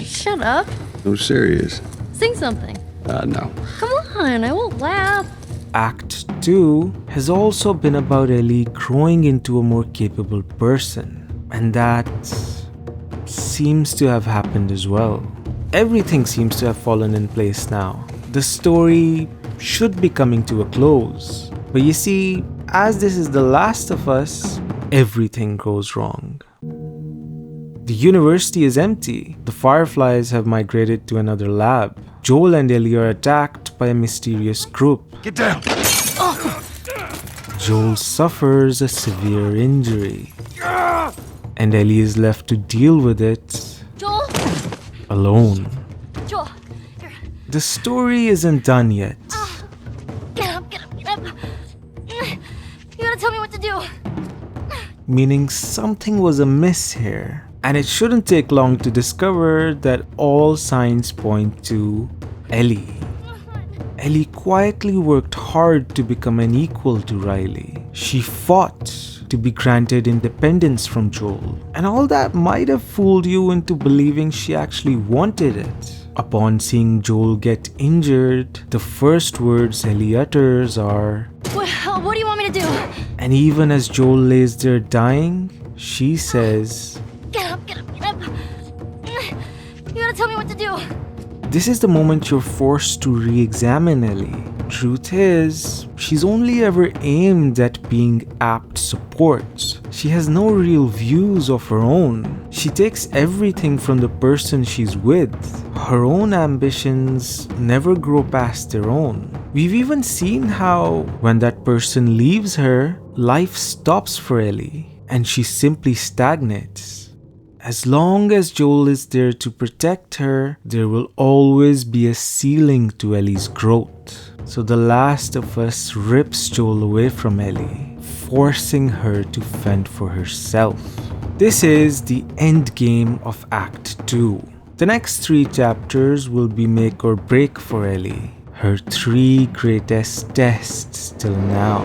S2: Shut up.
S14: No, serious.
S2: Sing something.
S14: No.
S2: Come on, I won't laugh.
S1: Act 2 has also been about Ellie growing into a more capable person, and that seems to have happened as well. Everything seems to have fallen in place now. The story should be coming to a close, but you see, as this is The Last of Us, everything goes wrong. The university is empty. The fireflies have migrated to another lab. Joel and Ellie are attacked by a mysterious group.
S5: Get down!
S1: Joel suffers a severe injury, and Ellie is left to deal with it
S2: Joel?
S1: alone.
S2: Joel, here.
S1: The story isn't done yet.
S2: Get up, get up, get up. You gotta tell me what to do.
S1: Meaning something was amiss here. And it shouldn't take long to discover that all signs point to Ellie. Ellie quietly worked hard to become an equal to Riley. She fought to be granted independence from Joel. And all that might have fooled you into believing she actually wanted it. Upon seeing Joel get injured, the first words Ellie utters are,
S2: What do you want me to do?
S1: and even as Joel lays there dying, she says,
S2: Get up, get up, get up. You gotta tell me what to do.
S1: this is the moment you're forced to re-examine Ellie. Truth is, she's only ever aimed at being apt support. She has no real views of her own. She takes everything from the person she's with. Her own ambitions never grow past their own. We've even seen how, when that person leaves her, life stops for Ellie, and she simply stagnates. As long as Joel is there to protect her, there will always be a ceiling to Ellie's growth. So The Last of Us rips Joel away from Ellie, forcing her to fend for herself. This is the end game of Act 2. The next 3 chapters will be make or break for Ellie, her 3 greatest tests till now.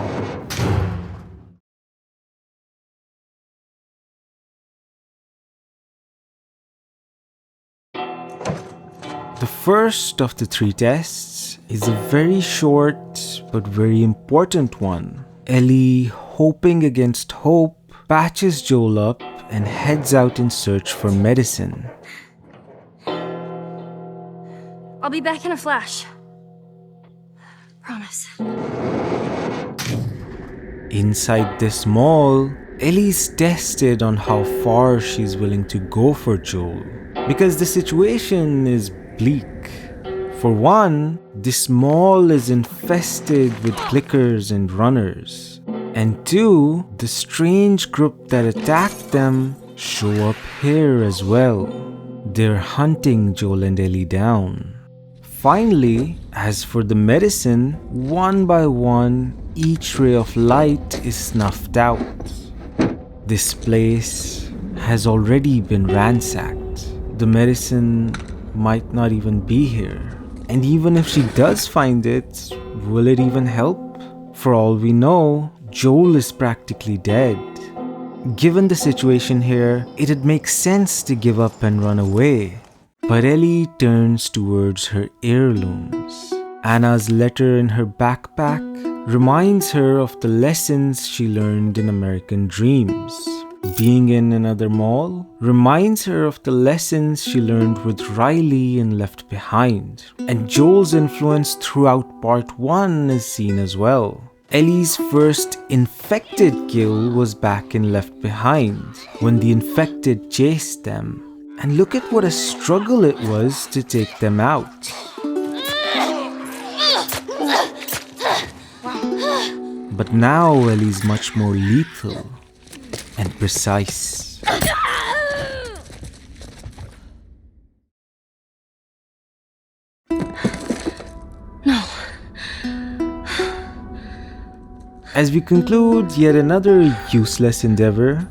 S1: The first of the 3 tests is a very short but very important one. Ellie, hoping against hope, patches Joel up and heads out in search for medicine.
S2: I'll be back in a flash. Promise.
S1: Inside this mall, Ellie's tested on how far she's willing to go for Joel, because the situation is bleak. For one, this mall is infested with clickers and runners. And two, the strange group that attacked them show up here as well. They're hunting Joel and Ellie down. Finally, as for the medicine, one by one, each ray of light is snuffed out. This place has already been ransacked. The medicine might not even be here. And even if she does find it, will it even help? For all we know, Joel is practically dead. Given the situation here, it'd make sense to give up and run away. But Ellie turns towards her heirlooms. Anna's letter in her backpack reminds her of the lessons she learned in American Dreams. Being in another mall reminds her of the lessons she learned with Riley in Left Behind. And Joel's influence throughout part 1 is seen as well. Ellie's first infected kill was back in Left Behind, when the infected chased them. And look at what a struggle it was to take them out. But now Ellie's much more lethal and precise.
S2: No.
S1: As we conclude yet another useless endeavor,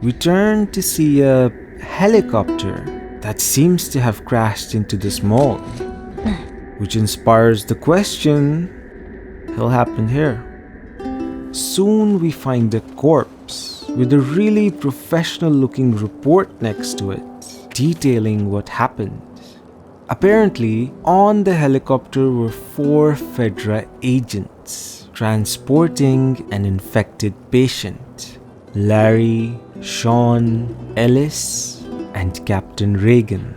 S1: we turn to see a helicopter that seems to have crashed into this mall, which inspires the question, what'll happen here? Soon we find a corpse with a really professional looking report next to it, detailing what happened. Apparently, on the helicopter were 4 Fedra agents transporting an infected patient. Larry, Sean, Ellis, and Captain Reagan.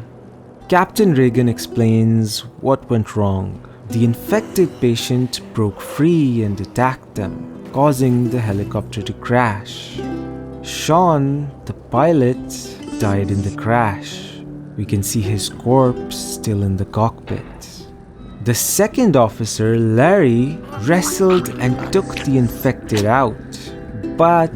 S1: Captain Reagan explains what went wrong. The infected patient broke free and attacked them, causing the helicopter to crash. Sean, the pilot, died in the crash. We can see his corpse still in the cockpit. The second officer, Larry, wrestled and took the infected out, but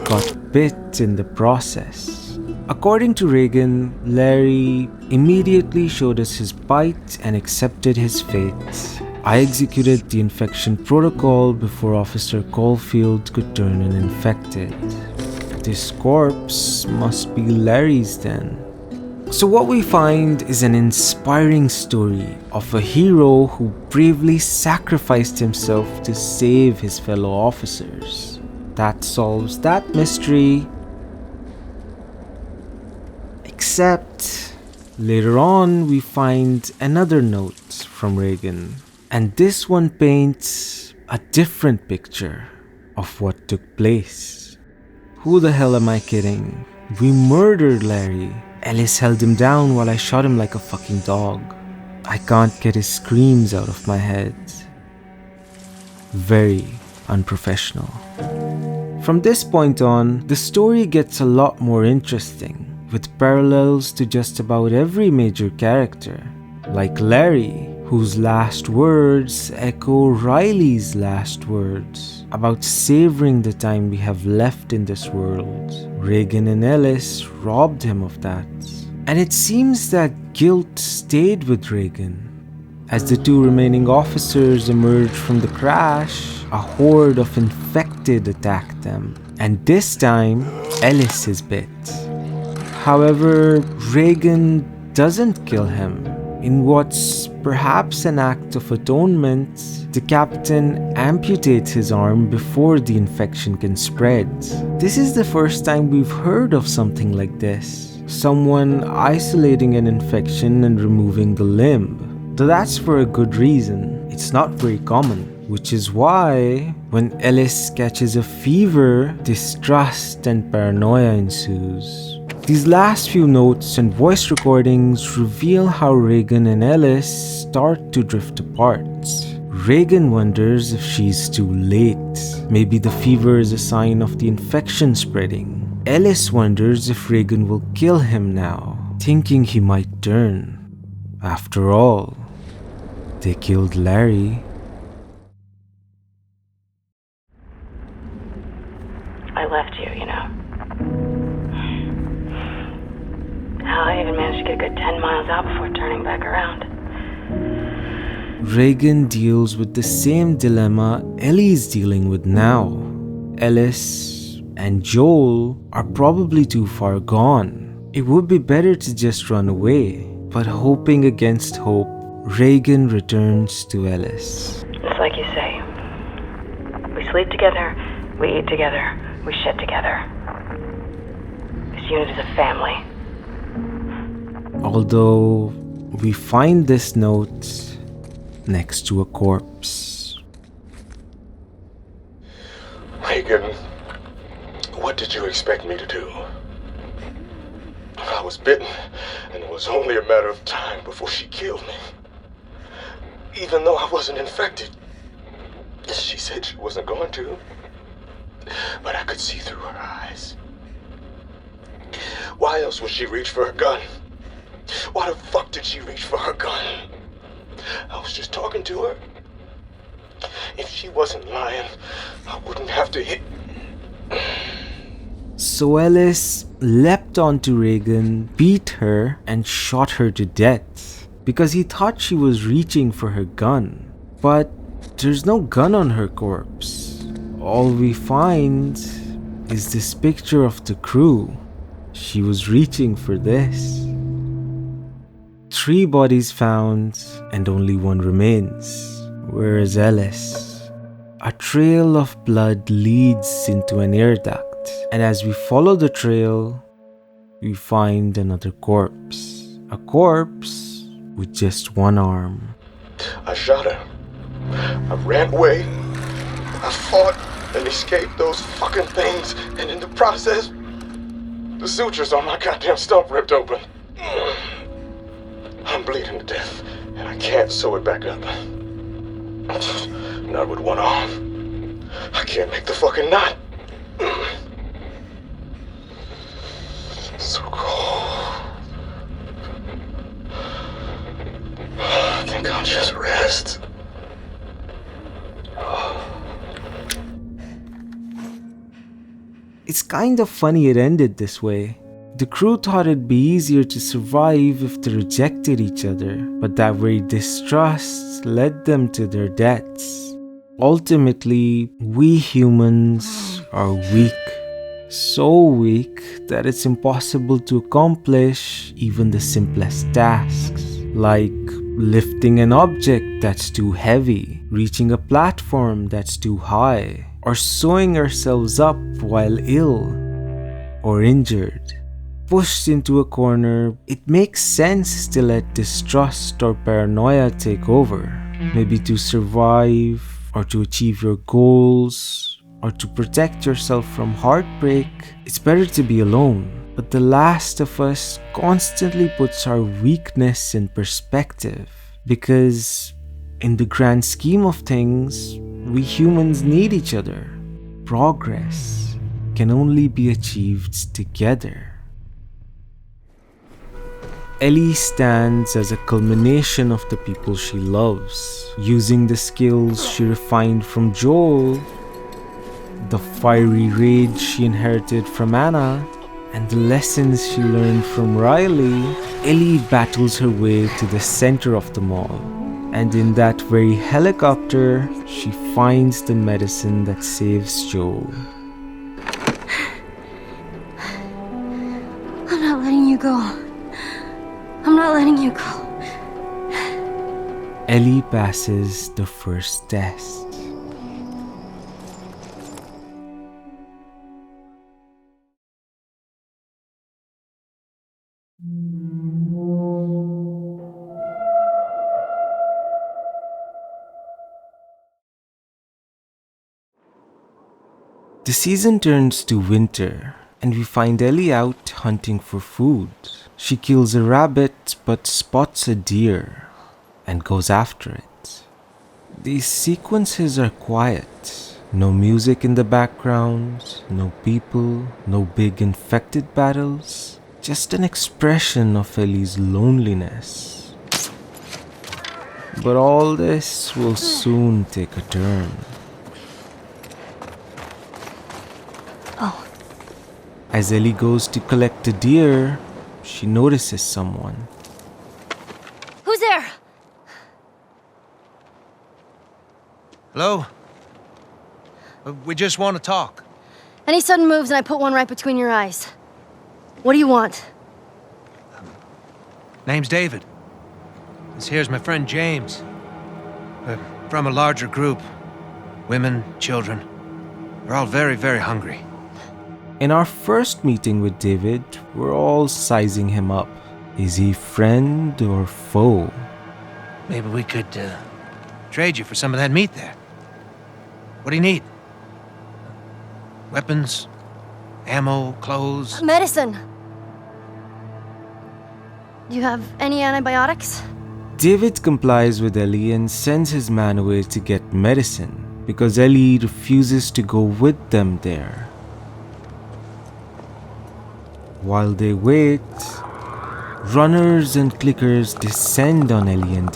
S1: got bit in the process. According to Reagan, Larry immediately showed us his bite and accepted his fate. I executed the infection protocol before Officer Caulfield could turn an infected. This corpse must be Larry's then. So what we find is an inspiring story of a hero who bravely sacrificed himself to save his fellow officers. That solves that mystery. Except, later on we find another note from Reagan. And this one paints a different picture of what took place. Who the hell am I kidding? We murdered Larry. Ellis held him down while I shot him like a fucking dog. I can't get his screams out of my head. Very unprofessional. From this point on, the story gets a lot more interesting, with parallels to just about every major character. Like Larry, whose last words echo Riley's last words about savoring the time we have left in this world. Reagan and Ellis robbed him of that. And it seems that guilt stayed with Reagan. As the 2 remaining officers emerged from the crash, a horde of infected attacked them. And this time, Ellis is bit. However, Reagan doesn't kill him. In what's perhaps an act of atonement, the captain amputates his arm before the infection can spread. This is the first time we've heard of something like this. Someone isolating an infection and removing the limb. Though that's for a good reason. It's not very common. Which is why, when Ellis catches a fever, distrust and paranoia ensues. These last few notes and voice recordings reveal how Reagan and Ellis start to drift apart. Reagan wonders if she's too late. Maybe the fever is a sign of the infection spreading. Ellis wonders if Reagan will kill him now, thinking he might turn. After all, they killed Larry.
S15: I left you, you know. Hell, I even managed to get a good 10 miles out before turning back around.
S1: Reagan deals with the same dilemma Ellie's dealing with now. Ellis and Joel are probably too far gone. It would be better to just run away. But hoping against hope, Reagan returns to Ellis.
S15: It's like you say. We sleep together, we eat together, we shit together. This unit is a family.
S1: Although we find this note next to a corpse.
S16: Reagan, what did you expect me to do? I was bitten, and it was only a matter of time before she killed me. Even though I wasn't infected. She said she wasn't going to. But I could see through her eyes. Why else would she reach for her gun? Why the fuck did she reach for her gun? I was just talking to her. If she wasn't lying, I wouldn't have to hit.
S1: So Ellis leapt onto Reagan, beat her, and shot her to death because he thought she was reaching for her gun. But there's no gun on her corpse. All we find is this picture of the crew. She was reaching for this. 3 bodies found and only 1 remains. Where is Ellis? A trail of blood leads into an air duct, and as we follow the trail, we find another corpse. A corpse with just 1 arm.
S16: I shot her. I ran away. I fought and escaped those fucking things, and in the process, the sutures on my goddamn stump ripped open. I'm bleeding to death, and I can't sew it back up. Not with 1 arm. I can't make the fucking knot. So cold. I think I'll just rest.
S1: It's kind of funny it ended this way. The crew thought it'd be easier to survive if they rejected each other, but that very distrust led them to their deaths. Ultimately, we humans are weak. So weak that it's impossible to accomplish even the simplest tasks, like lifting an object that's too heavy, reaching a platform that's too high, or sewing ourselves up while ill or injured. Pushed into a corner, it makes sense to let distrust or paranoia take over. Maybe to survive, or to achieve your goals, or to protect yourself from heartbreak, it's better to be alone. But The Last of Us constantly puts our weakness in perspective, because in the grand scheme of things, we humans need each other. Progress can only be achieved together. Ellie stands as a culmination of the people she loves, using the skills she refined from Joel, the fiery rage she inherited from Anna, and the lessons she learned from Riley. Ellie battles her way to the center of the mall, and in that very helicopter, she finds the medicine that saves Joel.
S2: I'm not letting you go. I'm not letting you go.
S1: Ellie passes the first test. The season turns to winter, and we find Ellie out hunting for food. She kills a rabbit but spots a deer and goes after it. These sequences are quiet. No music in the background, no people, no big infected battles. Just an expression of Ellie's loneliness. But all this will soon take a turn.
S2: Oh.
S1: As Ellie goes to collect a deer, she notices someone.
S2: Who's there?
S17: Hello? We just want to talk.
S2: Any sudden moves and I put one right between your eyes. What do you want?
S17: Name's David. This here's my friend James. We're from a larger group. Women, children. We're all very, very hungry.
S1: In our first meeting with David, we're all sizing him up. Is he friend or foe?
S17: Maybe we could trade you for some of that meat there. What do you need? Weapons? Ammo? Clothes?
S2: Medicine. Do you have any antibiotics?
S1: David complies with Ellie and sends his man away to get medicine because Ellie refuses to go with them there. While they wait, runners and clickers descend on Ellie and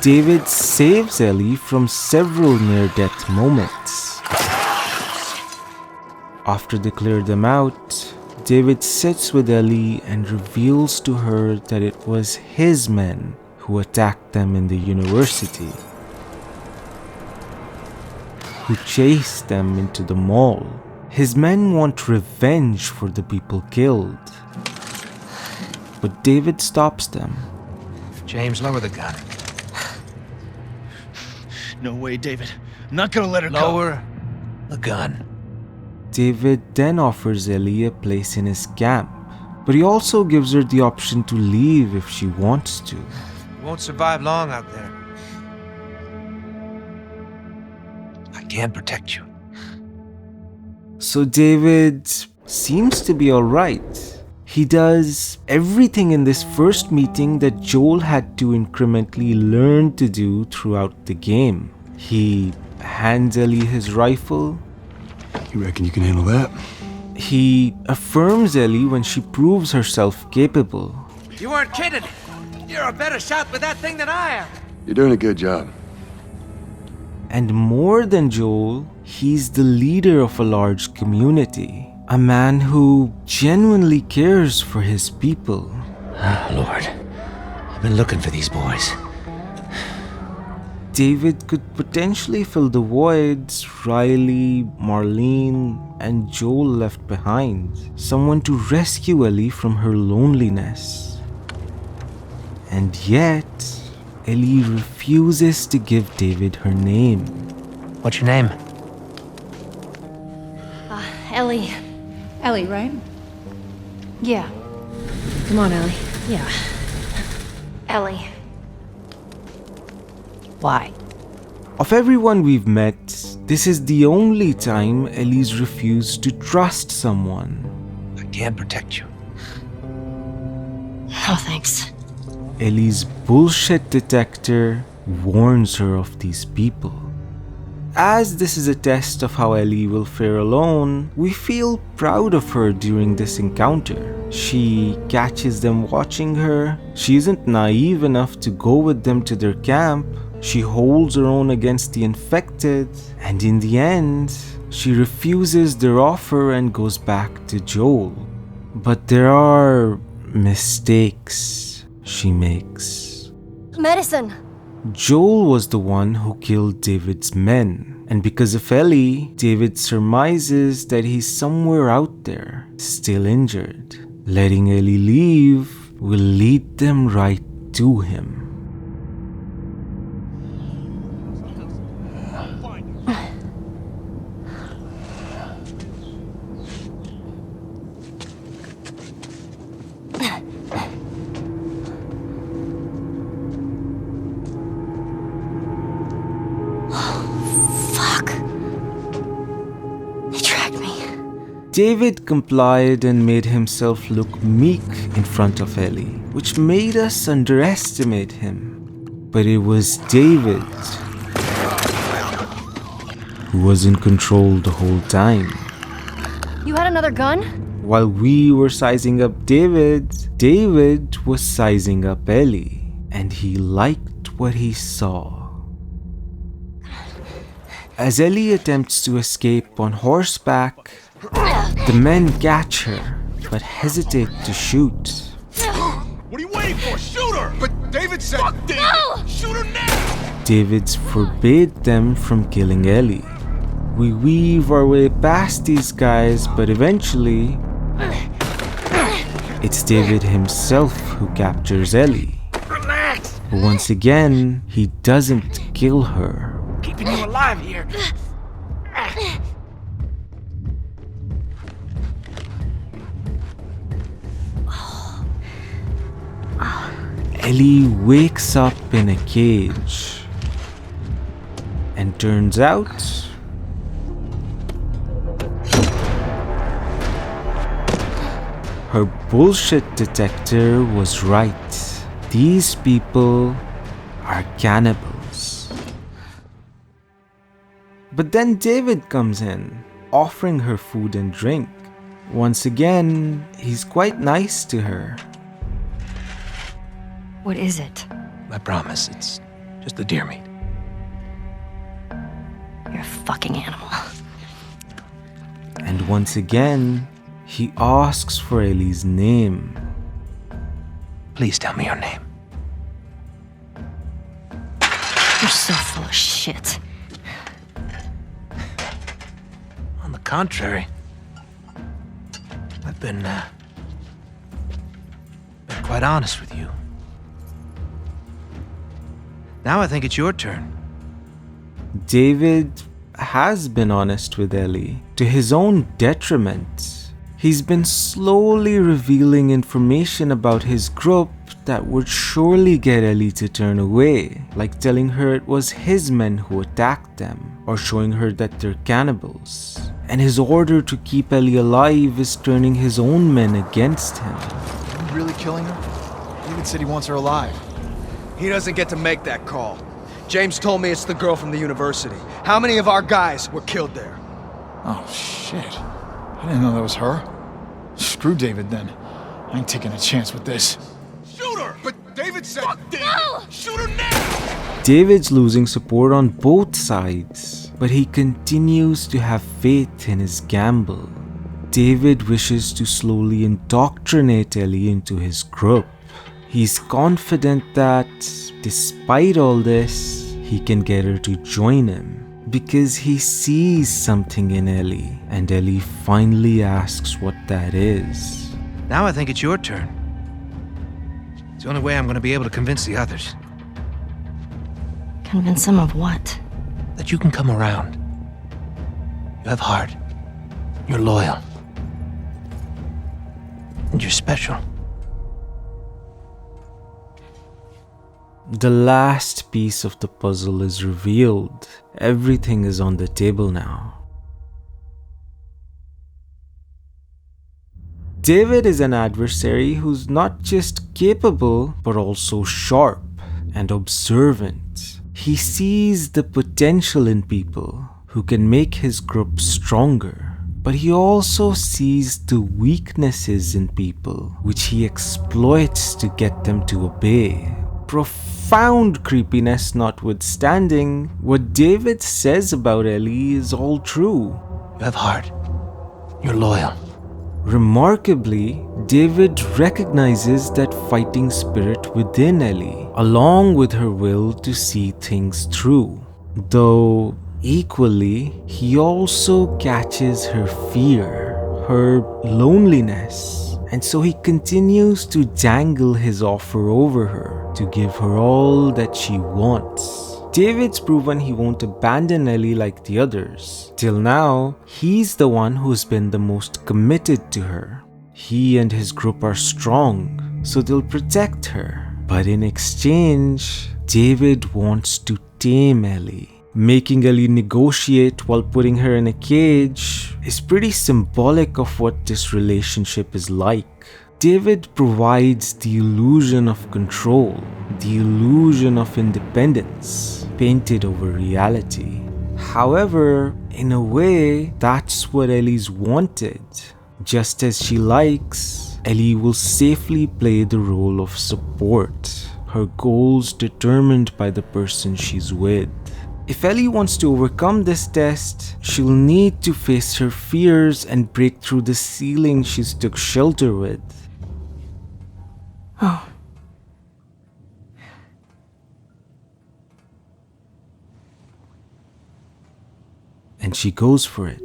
S1: David saves Ellie from several near-death moments. After they clear them out, David sits with Ellie and reveals to her that it was his men who attacked them in the university, who chased them into the mall. His men want revenge for the people killed, but David stops them.
S17: James, lower the gun.
S11: No way, David. I'm not gonna let her go.
S17: Lower the gun.
S1: David then offers Ellie a place in his camp, but he also gives her the option to leave if she wants to.
S17: You won't survive long out there. I can protect you.
S1: So David seems to be alright. He does everything in this first meeting that Joel had to incrementally learn to do throughout the game. He hands Ellie his rifle.
S4: You reckon you can handle that?
S1: He affirms Ellie when she proves herself capable.
S17: You weren't kidding. You're a better shot with that thing than I am.
S4: You're doing a good job.
S1: And more than Joel, he's the leader of a large community. A man who genuinely cares for his people.
S17: Ah, Lord. I've been looking for these boys.
S1: David could potentially fill the voids Riley, Marlene, and Joel left behind. Someone to rescue Ellie from her loneliness. And yet, Ellie refuses to give David her name.
S17: What's your name?
S2: Ellie.
S13: Ellie, right?
S2: Yeah.
S7: Come on, Ellie.
S2: Yeah. Ellie. Why?
S1: Of everyone we've met, this is the only time Ellie's refused to trust someone.
S17: I can protect you.
S2: Oh, thanks.
S1: Ellie's bullshit detector warns her of these people. As this is a test of how Ellie will fare alone, we feel proud of her during this encounter. She catches them watching her. She isn't naive enough to go with them to their camp. She holds her own against the infected, and in the end, she refuses their offer and goes back to Joel. But there are mistakes she makes.
S2: Medicine!
S1: Joel was the one who killed David's men, and because of Ellie, David surmises that he's somewhere out there, still injured. Letting Ellie leave will lead them right to him. David complied and made himself look meek in front of Ellie, which made us underestimate him. But it was David who was in control the whole time.
S2: You had another gun?
S1: While we were sizing up David, David was sizing up Ellie, and he liked what he saw. As Ellie attempts to escape on horseback, the men catch her, but hesitate to shoot.
S11: What are you waiting for? Shoot her! But David said... Fuck David! No! Shoot her now!
S1: David forbade them from killing Ellie. We weave our way past these guys, but eventually, it's David himself who captures Ellie.
S11: Relax!
S1: But once again, he doesn't kill her.
S11: Keeping you alive here.
S1: Ellie wakes up in a cage. And turns out, her bullshit detector was right. These people are cannibals. But then David comes in, offering her food and drink. Once again, he's quite nice to her.
S2: What is it?
S17: I promise, it's just the deer meat.
S2: You're a fucking animal.
S1: And once again, he asks for Ellie's name.
S17: Please tell me your name.
S2: You're so full of shit.
S17: On the contrary, I've been quite honest with you. Now I think it's your turn.
S1: David has been honest with Ellie, to his own detriment. He's been slowly revealing information about his group that would surely get Ellie to turn away, like telling her it was his men who attacked them, or showing her that they're cannibals. And his order to keep Ellie alive is turning his own men against him.
S11: Are you really killing her? David said he wants her alive. He doesn't get to make that call. James told me it's the girl from the university. How many of our guys were killed there?
S12: Oh, shit. I didn't know that was her. Screw David, then. I ain't taking a chance with this.
S11: Shoot her! But David said... Fuck David! No! Shoot her now!
S1: David's losing support on both sides, but he continues to have faith in his gamble. David wishes to slowly indoctrinate Ellie into his group. He's confident that, despite all this, he can get her to join him. Because he sees something in Ellie, and Ellie finally asks what that is.
S17: Now I think it's your turn. It's the only way I'm going to be able to convince the others.
S2: Convince them of what?
S17: That you can come around. You have heart. You're loyal. And you're special.
S1: The last piece of the puzzle is revealed. Everything is on the table now. David is an adversary who's not just capable, but also sharp and observant. He sees the potential in people who can make his group stronger, but he also sees the weaknesses in people, which he exploits to get them to obey. Profound creepiness notwithstanding, what David says about Ellie is all true.
S17: You have heart. You're loyal.
S1: Remarkably, David recognizes that fighting spirit within Ellie, along with her will to see things through. Though, equally, he also catches her fear, her loneliness. And so he continues to dangle his offer over her, to give her all that she wants. David's proven he won't abandon Ellie like the others. Till now, he's the one who's been the most committed to her. He and his group are strong, so they'll protect her. But in exchange, David wants to tame Ellie. Making Ellie negotiate while putting her in a cage is pretty symbolic of what this relationship is like. David provides the illusion of control, the illusion of independence, painted over reality. However, in a way, that's what Ellie's wanted. Just as she likes, Ellie will safely play the role of support, her goals determined by the person she's with. If Ellie wants to overcome this test, she'll need to face her fears and break through the ceiling she's took shelter with.
S3: Oh.
S1: And she goes for it.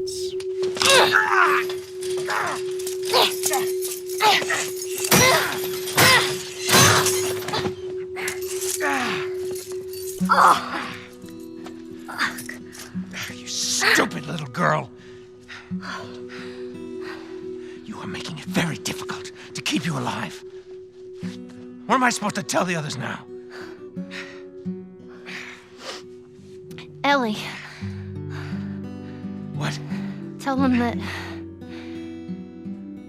S17: You stupid little girl. You are making it very difficult to keep you alive. What am I supposed to tell the others now?
S2: Ellie.
S17: What?
S2: Tell them that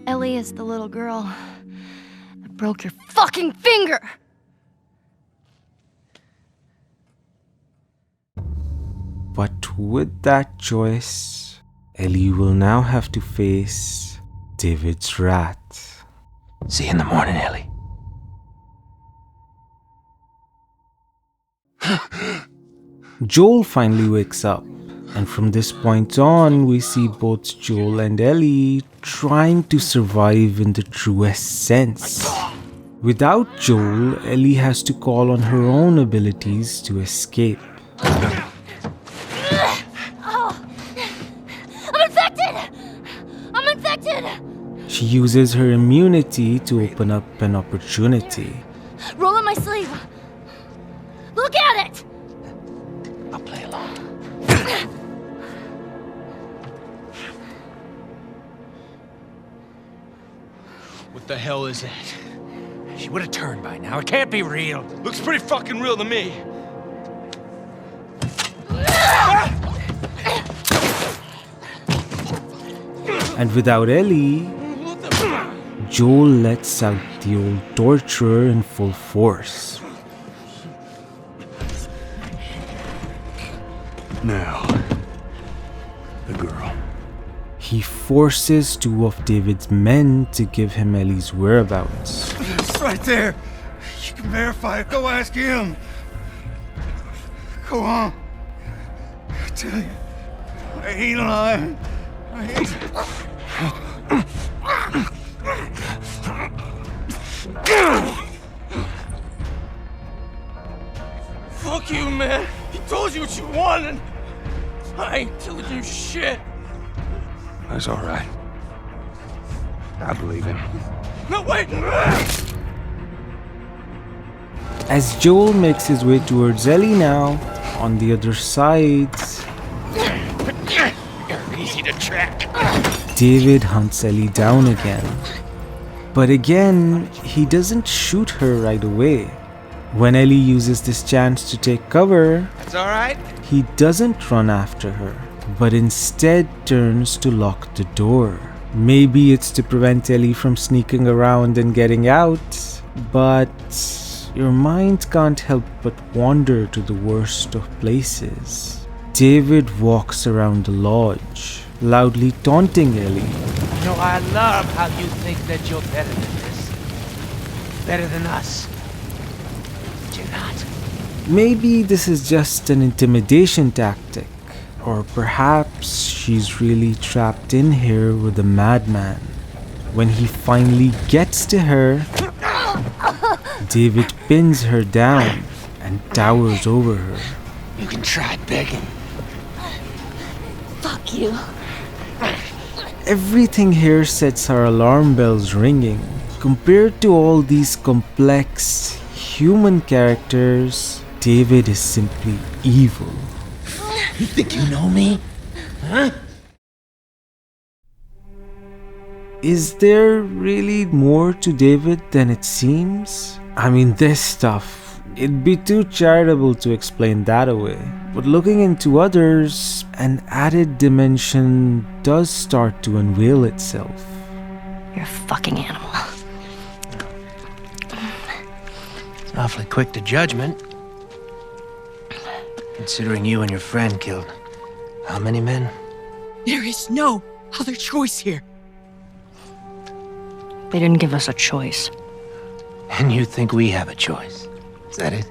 S2: Ellie is the little girl that broke your fucking finger!
S1: But with that choice, Ellie will now have to face David's wrath.
S17: See you in the morning, Ellie.
S1: Joel finally wakes up, and from this point on, we see both Joel and Ellie trying to survive in the truest sense. Without Joel, Ellie has to call on her own abilities to escape.
S2: I'm infected!
S1: She uses her immunity to open up an opportunity.
S2: Roll up my sleeve. Look at it!
S17: I'll play along.
S11: What the hell is that?
S17: She would have turned by now. It can't be real.
S11: Looks pretty fucking real to me.
S1: And without Ellie, Joel lets out the old torturer in full force.
S4: Now, the girl.
S1: He forces two of David's men to give him Ellie's whereabouts.
S11: It's right there. You can verify it. Go ask him. Go on. I tell you, I ain't lying. I ain't. Fuck you, man. He told you what you wanted. I ain't telling you shit.
S4: That's all right. I believe him.
S11: No, wait!
S1: As Joel makes his way towards Ellie now, on the other side,
S17: You're easy to track.
S1: David hunts Ellie down again. But again, he doesn't shoot her right away. When Ellie uses this chance to take cover,
S17: That's all right.
S1: he doesn't run after her, but instead turns to lock the door. Maybe it's to prevent Ellie from sneaking around and getting out, but your mind can't help but wander to the worst of places. David walks around the lodge, loudly taunting Ellie.
S17: You know, I love how you think that you're better than this. Better than us. But you're not.
S1: Maybe this is just an intimidation tactic, or perhaps she's really trapped in here with a madman. When he finally gets to her, David pins her down and towers over her.
S17: You can try begging.
S2: Fuck you.
S1: Everything here sets our alarm bells ringing. Compared to all these complex human characters, David is simply evil.
S17: You think you know me? Huh?
S1: Is there really more to David than it seems? I mean, this stuff It'd be too charitable to explain that away. But looking into others, an added dimension does start to unveil itself.
S2: You're a fucking animal.
S17: It's awfully quick to judgment. Considering you and your friend killed how many men?
S3: There is no other choice here.
S2: They didn't give us a choice.
S17: And you think we have a choice? Is that it?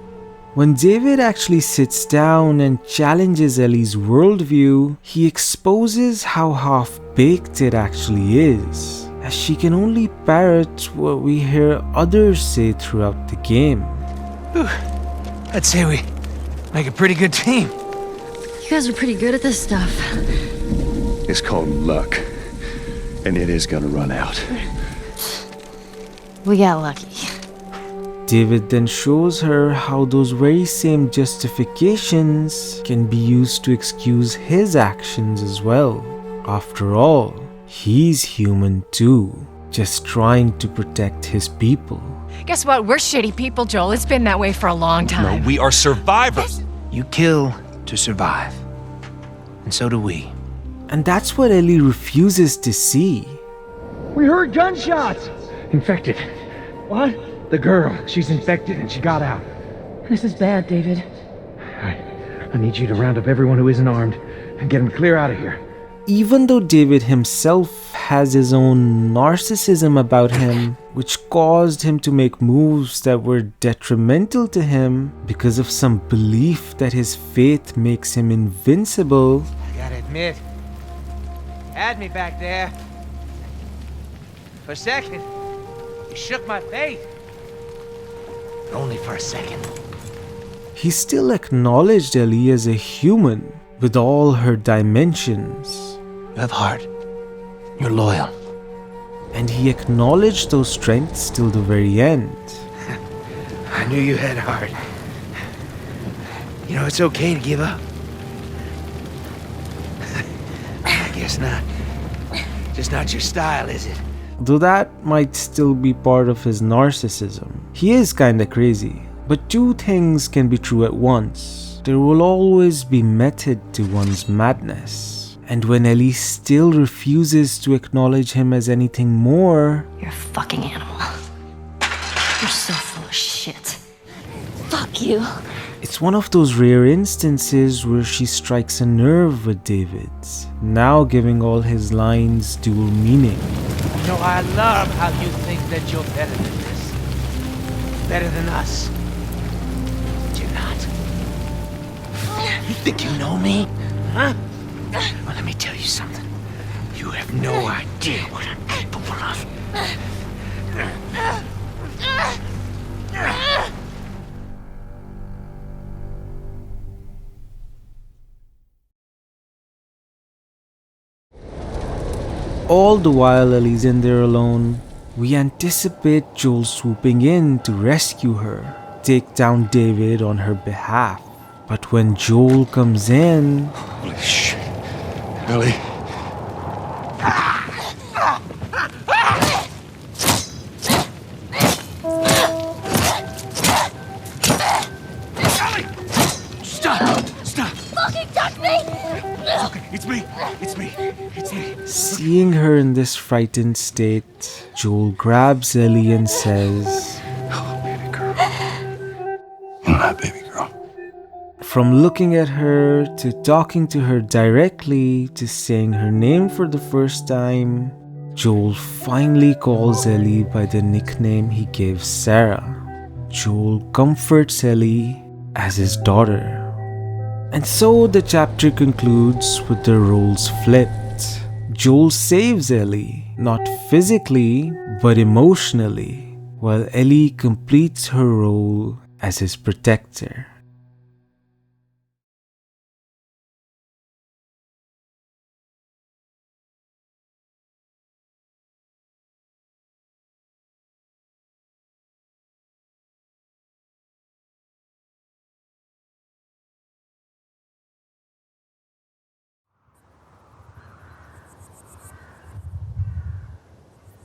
S1: When David actually sits down and challenges Ellie's worldview, he exposes how half-baked it actually is, as she can only parrot what we hear others say throughout the game.
S17: Whew. I'd say we make a pretty good team.
S2: You guys are pretty good at this stuff.
S4: It's called luck, and it is gonna run out.
S2: We got lucky.
S1: David then shows her how those very same justifications can be used to excuse his actions as well. After all, he's human too, just trying to protect his people.
S18: Guess what? We're shitty people, Joel. It's been that way for a long time.
S5: No, we are survivors.
S17: You kill to survive. And so do we.
S1: And that's what Ellie refuses to see.
S19: We heard gunshots!
S20: Infected.
S19: What?
S20: The girl. She's infected and she got out.
S19: This is bad, David.
S20: I need you to round up everyone who isn't armed and get them clear out of here.
S1: Even though David himself has his own narcissism about him, which caused him to make moves that were detrimental to him because of some belief that his faith makes him invincible.
S17: I gotta admit, had me back there. For a second, you shook my faith. Only for a second.
S1: He still acknowledged Ellie as a human with all her dimensions.
S17: You have heart. You're loyal.
S1: And he acknowledged those strengths till the very end.
S17: I knew you had heart. You know, it's okay to give up. I guess not. Just not your style, is it?
S1: Though that might still be part of his narcissism. He is kinda crazy. But two things can be true at once. There will always be method to one's madness. And when Ellie still refuses to acknowledge him as anything more...
S2: You're a fucking animal. You're so full of shit. Fuck you.
S1: It's one of those rare instances where she strikes a nerve with David, now giving all his lines dual meaning.
S17: You know, I love how you think that you're better than this. Better than us. But you're not. You think you know me? Huh? Well, let me tell you something. You have no idea what I'm capable of.
S1: All the while Ellie's in there alone, we anticipate Joel swooping in to rescue her, take down David on her behalf. But when Joel comes in...
S4: Holy shit. Ellie.
S11: Stop!
S2: Fucking touch me!
S11: Okay, it's me. It's me.
S1: Seeing her in this frightened state, Joel grabs Ellie and says...
S4: Oh, baby girl. You're my baby girl.
S1: From looking at her, to talking to her directly, to saying her name for the first time, Joel finally calls Ellie by the nickname he gave Sarah. Joel comforts Ellie as his daughter. And so the chapter concludes with the roles flipped. Joel saves Ellie, not physically, but emotionally, while Ellie completes her role as his protector.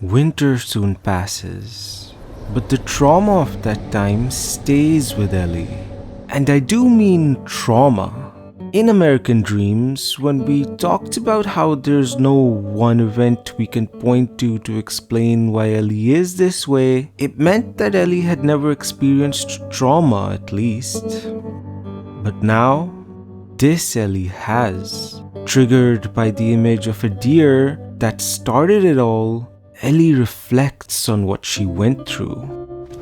S1: Winter soon passes. But the trauma of that time stays with Ellie. And I do mean trauma. In American Dreams, when we talked about how there's no one event we can point to explain why Ellie is this way, it meant that Ellie had never experienced trauma, at least. But now, this Ellie has. Triggered by the image of a deer that started it all, Ellie reflects on what she went through.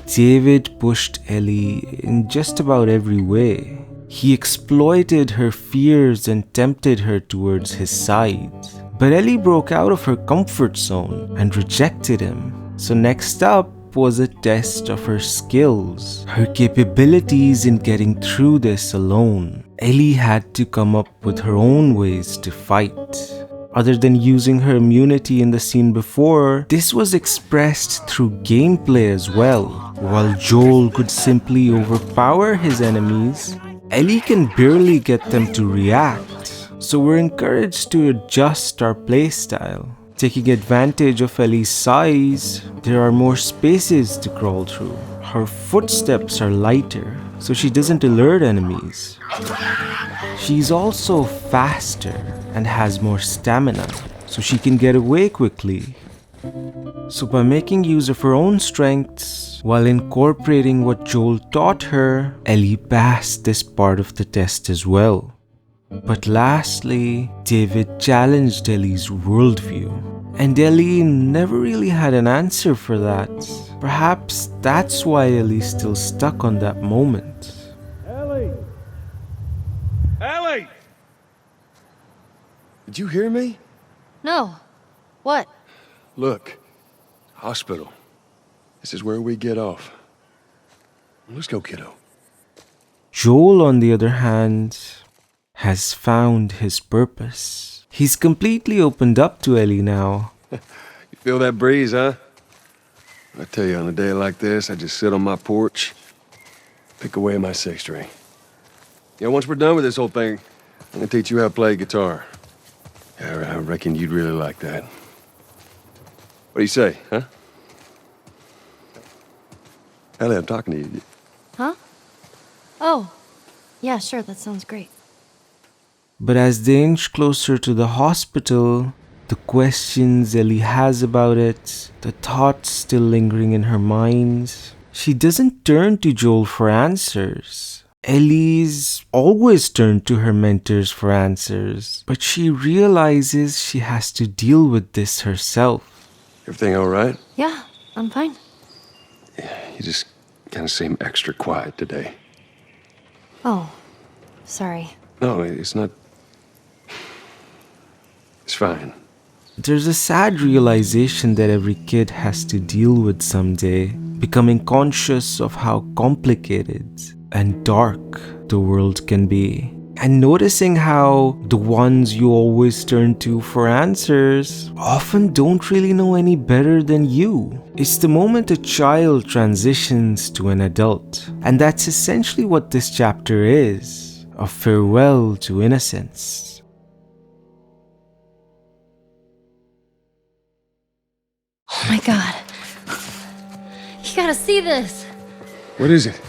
S1: David pushed Ellie in just about every way. He exploited her fears and tempted her towards his side. But Ellie broke out of her comfort zone and rejected him. So next up was a test of her skills, her capabilities in getting through this alone. Ellie had to come up with her own ways to fight. Other than using her immunity in the scene before, this was expressed through gameplay as well. While Joel could simply overpower his enemies, Ellie can barely get them to react, so we're encouraged to adjust our playstyle. Taking advantage of Ellie's size, there are more spaces to crawl through. Her footsteps are lighter, so she doesn't alert enemies. She's also faster and has more stamina, so she can get away quickly. So by making use of her own strengths, while incorporating what Joel taught her, Ellie passed this part of the test as well. But lastly, David challenged Ellie's worldview, and Ellie never really had an answer for that. Perhaps that's why Ellie's still stuck on that moment.
S11: Ellie! Ellie!
S4: Did you hear me?
S2: No. What?
S4: Look, hospital. This is where we get off. Let's go, kiddo.
S1: Joel, on the other hand, has found his purpose. He's completely opened up to Ellie now.
S4: You feel that breeze, huh? I tell you, on a day like this, I just sit on my porch, pick away at my six string. Yeah, once we're done with this whole thing, I'm gonna teach you how to play guitar. Yeah, I reckon you'd really like that. What do you say, huh? Ellie, I'm talking to you.
S2: Huh? Oh. Yeah, sure, that sounds great.
S1: But as they inch closer to the hospital, the questions Ellie has about it, the thoughts still lingering in her mind, she doesn't turn to Joel for answers. Ellie's always turned to her mentors for answers, but she realizes she has to deal with this herself.
S4: Everything all right?
S2: Yeah, I'm fine.
S4: You just kind of seem extra quiet today.
S2: Oh, sorry.
S4: No, it's not. It's fine.
S1: There's a sad realization that every kid has to deal with someday, becoming conscious of how complicated and dark the world can be. And noticing how the ones you always turn to for answers often don't really know any better than you. It's the moment a child transitions to an adult. And that's essentially what this chapter is, a farewell to innocence.
S2: Oh my god. You gotta see this.
S4: What is it?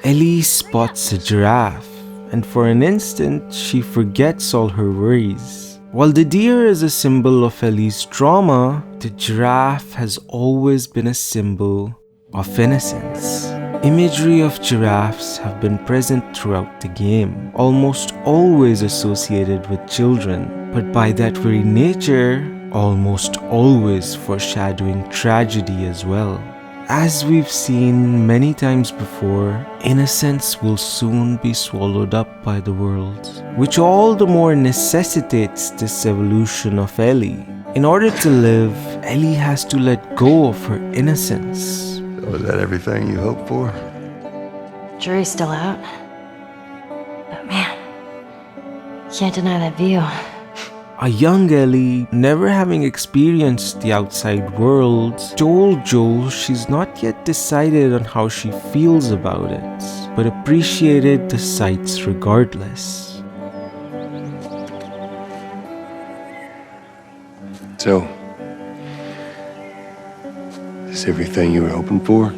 S1: Ellie spots a giraffe, and for an instant, she forgets all her worries. While the deer is a symbol of Ellie's trauma, the giraffe has always been a symbol of innocence. Imagery of giraffes have been present throughout the game, almost always associated with children, but by that very nature, almost always foreshadowing tragedy as well. As we've seen many times before, innocence will soon be swallowed up by the world, which all the more necessitates this evolution of Ellie. In order to live, Ellie has to let go of her innocence.
S4: So is that everything you hoped for?
S2: Jury's still out. But man, can't deny that view.
S1: A young Ellie, never having experienced the outside world, told Joel she's not yet decided on how she feels about it, but appreciated the sights regardless.
S4: So, this This everything you were hoping for?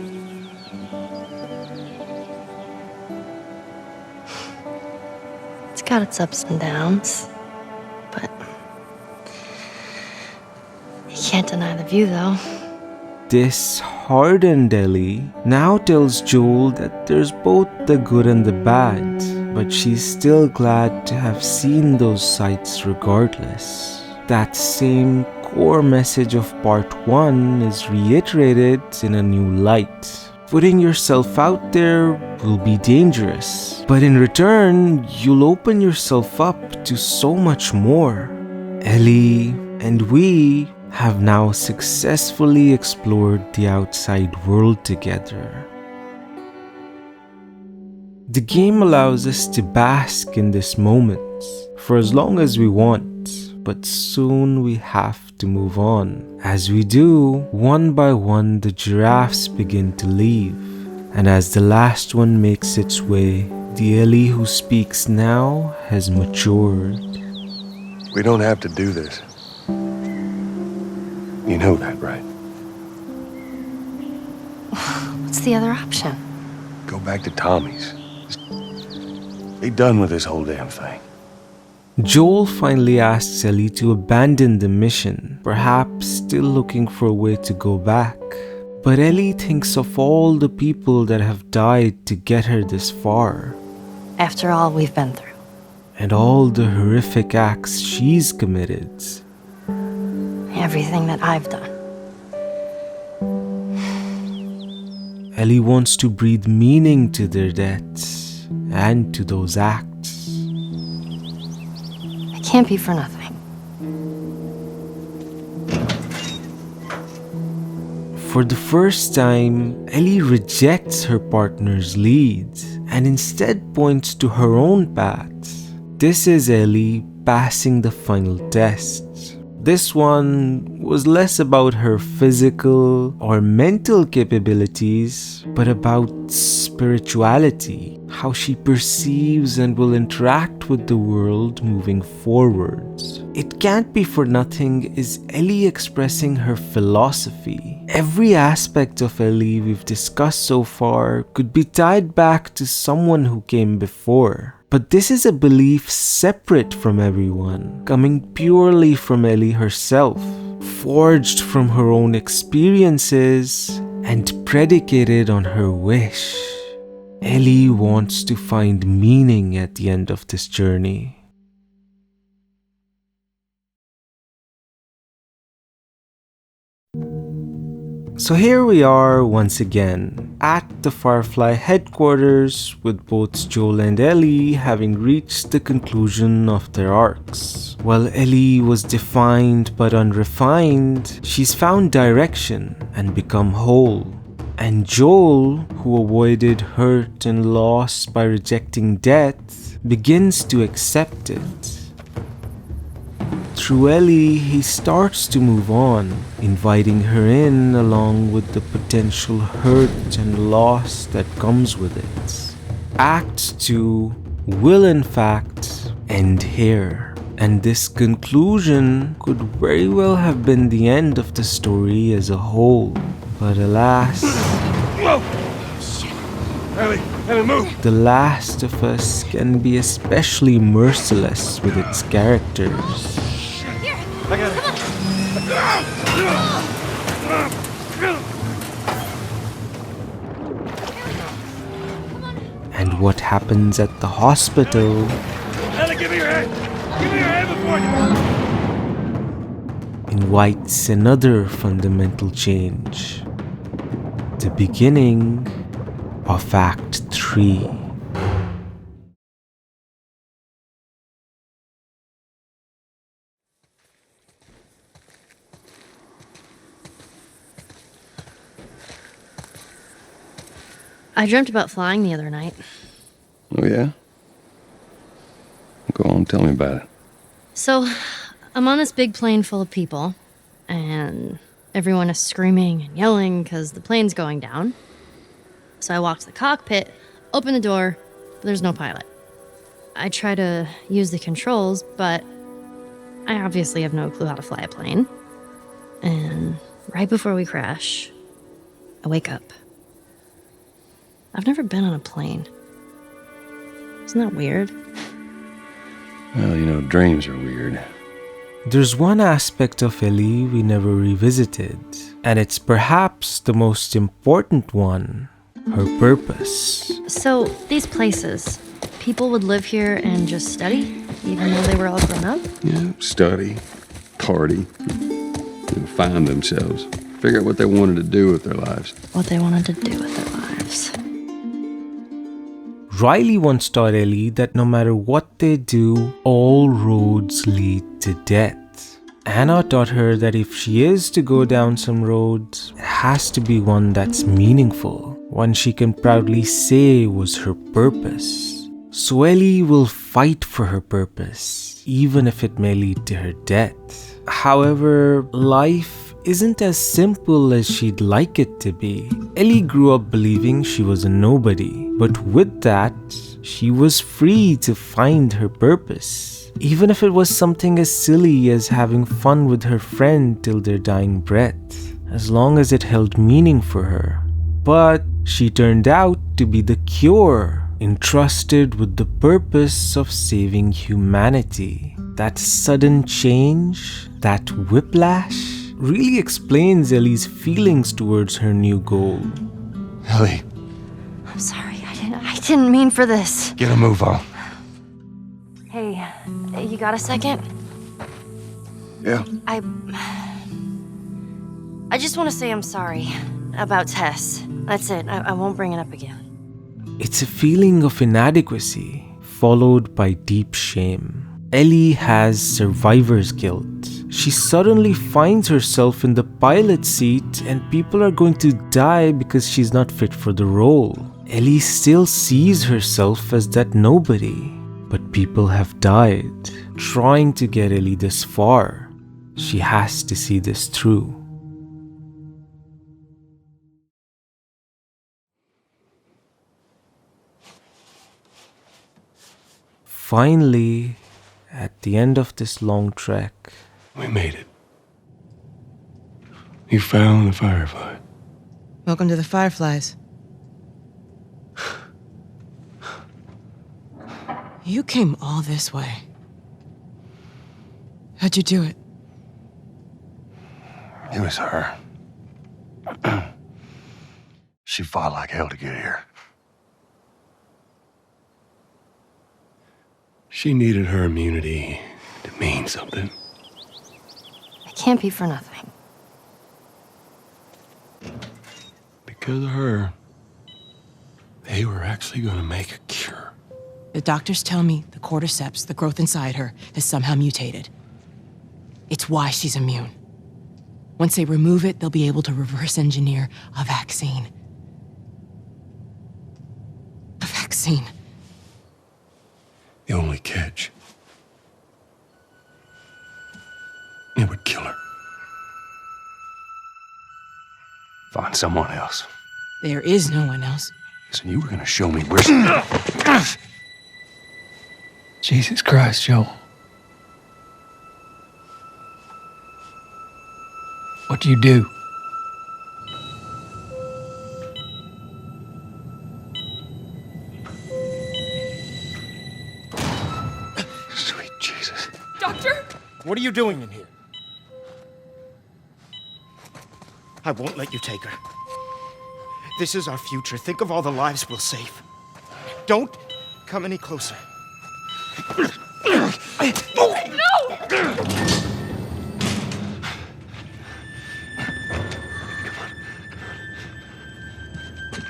S2: It's got its ups and downs, but you can't deny the view, though.
S1: This hardened Ellie now tells Joel that there's both the good and the bad, but she's still glad to have seen those sights regardless. That same core message of part 1 is reiterated in a new light. Putting yourself out there will be dangerous, but in return, you'll open yourself up to so much more. Ellie and we have now successfully explored the outside world together. The game allows us to bask in this moment for as long as we want, but soon we have to move on. As we do, one by one the giraffes begin to leave, and as the last one makes its way, the Ellie who speaks now has matured.
S4: We don't have to do this. You know that, right?
S2: What's the other option?
S4: Go back to Tommy's. Just be done with this whole damn thing.
S1: Joel finally asks Ellie to abandon the mission, perhaps still looking for a way to go back. But Ellie thinks of all the people that have died to get her this far.
S2: After all we've been through.
S1: And all the horrific acts she's committed.
S2: Everything that I've done.
S1: Ellie wants to breathe meaning to their deaths and to those acts.
S2: It can't be for nothing.
S1: For the first time, Ellie rejects her partner's lead and instead points to her own path. This is Ellie passing the final test. This one was less about her physical or mental capabilities, but about spirituality, how she perceives and will interact with the world moving forwards. It can't be for nothing is Ellie expressing her philosophy. Every aspect of Ellie we've discussed so far could be tied back to someone who came before. But this is a belief separate from everyone, coming purely from Ellie herself, forged from her own experiences and predicated on her wish. Ellie wants to find meaning at the end of this journey. So here we are once again at the Firefly headquarters with both Joel and Ellie having reached the conclusion of their arcs. While Ellie was defined but unrefined, she's found direction and become whole. And Joel, who avoided hurt and loss by rejecting death, begins to accept it. Through Ellie, he starts to move on, inviting her in along with the potential hurt and loss that comes with it. Act 2 will in fact end here, and this conclusion could very well have been the end of the story as a whole. But alas,
S11: Whoa! Ellie, move!
S1: The Last of Us can be especially merciless with its characters.
S11: I got it.
S1: And what happens at the hospital
S11: Ellie, give me your hand! Give me your hand before you...
S1: invites another fundamental change. The beginning of Act 3.
S2: I dreamt about flying the other night.
S14: Oh, yeah? Go on, tell me about it.
S2: So, I'm on this big plane full of people, and everyone is screaming and yelling because the plane's going down. So I walk to the cockpit, open the door, but there's no pilot. I try to use the controls, but I obviously have no clue how to fly a plane. And right before we crash, I wake up. I've never been on a plane. Isn't that weird?
S14: Well, dreams are weird.
S1: There's one aspect of Ellie we never revisited, and it's perhaps the most important one, her purpose.
S2: So, these places, people would live here and just study, even though they were all grown up?
S14: Yeah, study, party, find themselves, figure out what they wanted to do with their lives.
S2: What they wanted to do with their lives.
S1: Riley once taught Ellie that no matter what they do, all roads lead to death. Anna taught her that if she is to go down some roads, it has to be one that's meaningful, one she can proudly say was her purpose. So Ellie will fight for her purpose, even if it may lead to her death. However, life isn't as simple as she'd like it to be. Ellie grew up believing she was a nobody, but with that, she was free to find her purpose, even if it was something as silly as having fun with her friend till their dying breath, as long as it held meaning for her. But she turned out to be the cure, entrusted with the purpose of saving humanity. That sudden change, that whiplash, really explains Ellie's feelings towards her new goal.
S11: Ellie,
S2: I'm sorry, I didn't mean for this.
S11: get a move on.
S2: Hey, you got a second?
S11: Yeah.
S2: I just want to say I'm sorry about Tess. That's it. I won't bring it up again.
S1: It's a feeling of inadequacy, followed by deep shame. Ellie has survivor's guilt. She suddenly finds herself in the pilot seat and people are going to die because she's not fit for the role. Ellie still sees herself as that nobody, but people have died, trying to get Ellie this far. She has to see this through. Finally, at the end of this long trek,
S11: We made it. You found the Firefly.
S3: Welcome to the Fireflies. You came all this way. How'd you do it?
S11: It was her. She fought like hell to get here. She needed her immunity to mean something.
S2: It can't be for nothing.
S11: Because of her, they were actually going to make a cure.
S3: The doctors tell me the cordyceps, the growth inside her, has somehow mutated. It's why she's immune. Once they remove it, they'll be able to reverse engineer a vaccine. A vaccine.
S11: The only catch, it would kill her. Find someone else.
S3: There is no one else.
S11: Listen, you were going to show me where she...
S12: Jesus Christ, Joel. What do you do?
S11: Sweet Jesus.
S17: Doctor? What are you doing in here? I won't let you take her. This is our future. Think of all the lives we'll save. Don't come any closer.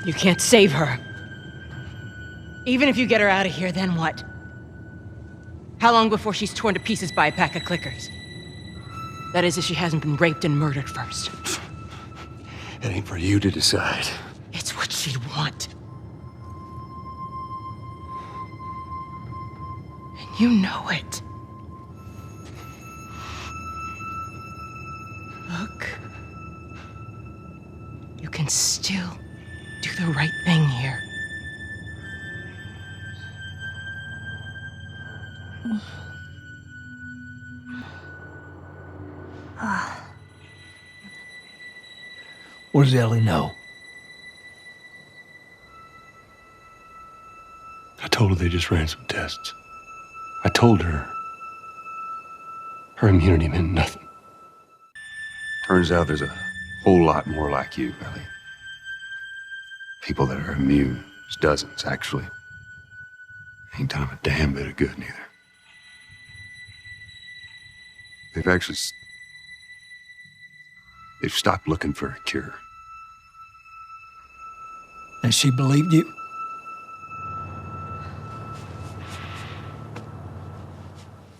S3: You can't save her. Even if you get her out of here, then what? How long before she's torn to pieces by a pack of clickers? That is, if she hasn't been raped and murdered first.
S11: It ain't for you to decide.
S3: It's what she'd want. And you know it. Look. You can still do the right thing here.
S12: What does Ellie know?
S4: told her they just ran some tests. I told her her immunity meant nothing. Turns out there's a whole lot more like you, Ellie. People that are immune. There's dozens, actually. Ain't done 'em a damn bit of good, neither. They've stopped looking for a cure.
S12: And she believed you?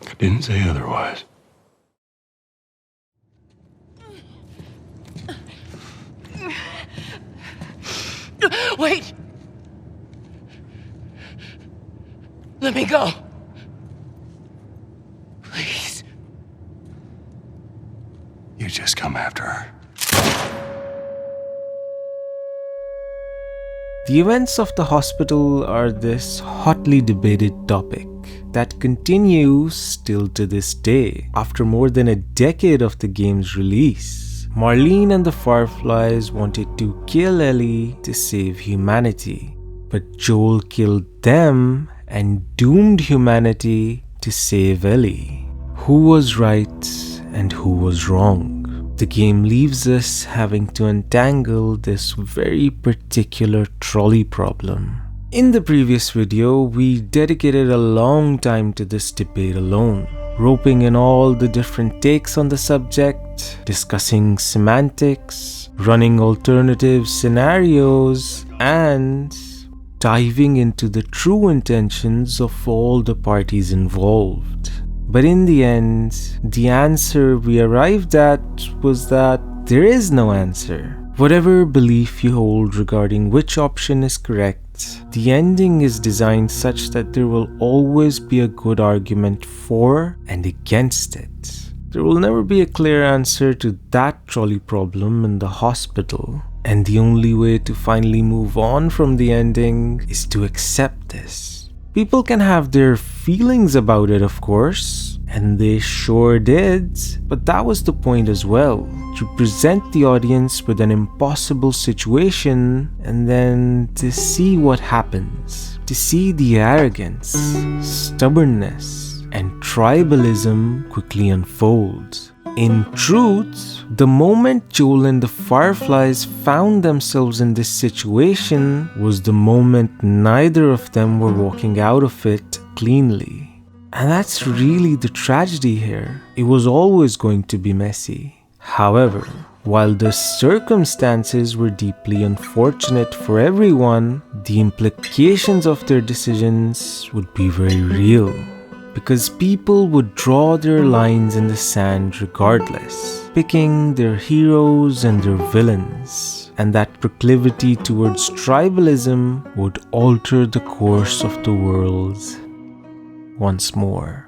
S4: I didn't say otherwise.
S3: Wait! Let me go. Please.
S4: You just come after her.
S1: The events of the hospital are this hotly debated topic that continues still to this day, after more than a decade of the game's release. Marlene and the Fireflies wanted to kill Ellie to save humanity, but Joel killed them and doomed humanity to save Ellie. Who was right and who was wrong? The game leaves us having to untangle this very particular trolley problem. In the previous video, we dedicated a long time to this debate alone, roping in all the different takes on the subject, discussing semantics, running alternative scenarios, and diving into the true intentions of all the parties involved. But in the end, the answer we arrived at was that there is no answer. Whatever belief you hold regarding which option is correct, the ending is designed such that there will always be a good argument for and against it. There will never be a clear answer to that trolley problem in the hospital, and the only way to finally move on from the ending is to accept this. People can have their feelings about it, of course, and they sure did, but that was the point as well. To present the audience with an impossible situation and then to see what happens. To see the arrogance, stubbornness, and tribalism quickly unfold. In truth, the moment Joel and the Fireflies found themselves in this situation was the moment neither of them were walking out of it cleanly. And that's really the tragedy here. It was always going to be messy. However, while the circumstances were deeply unfortunate for everyone, the implications of their decisions would be very real. Because people would draw their lines in the sand regardless, picking their heroes and their villains. And that proclivity towards tribalism would alter the course of the world once more.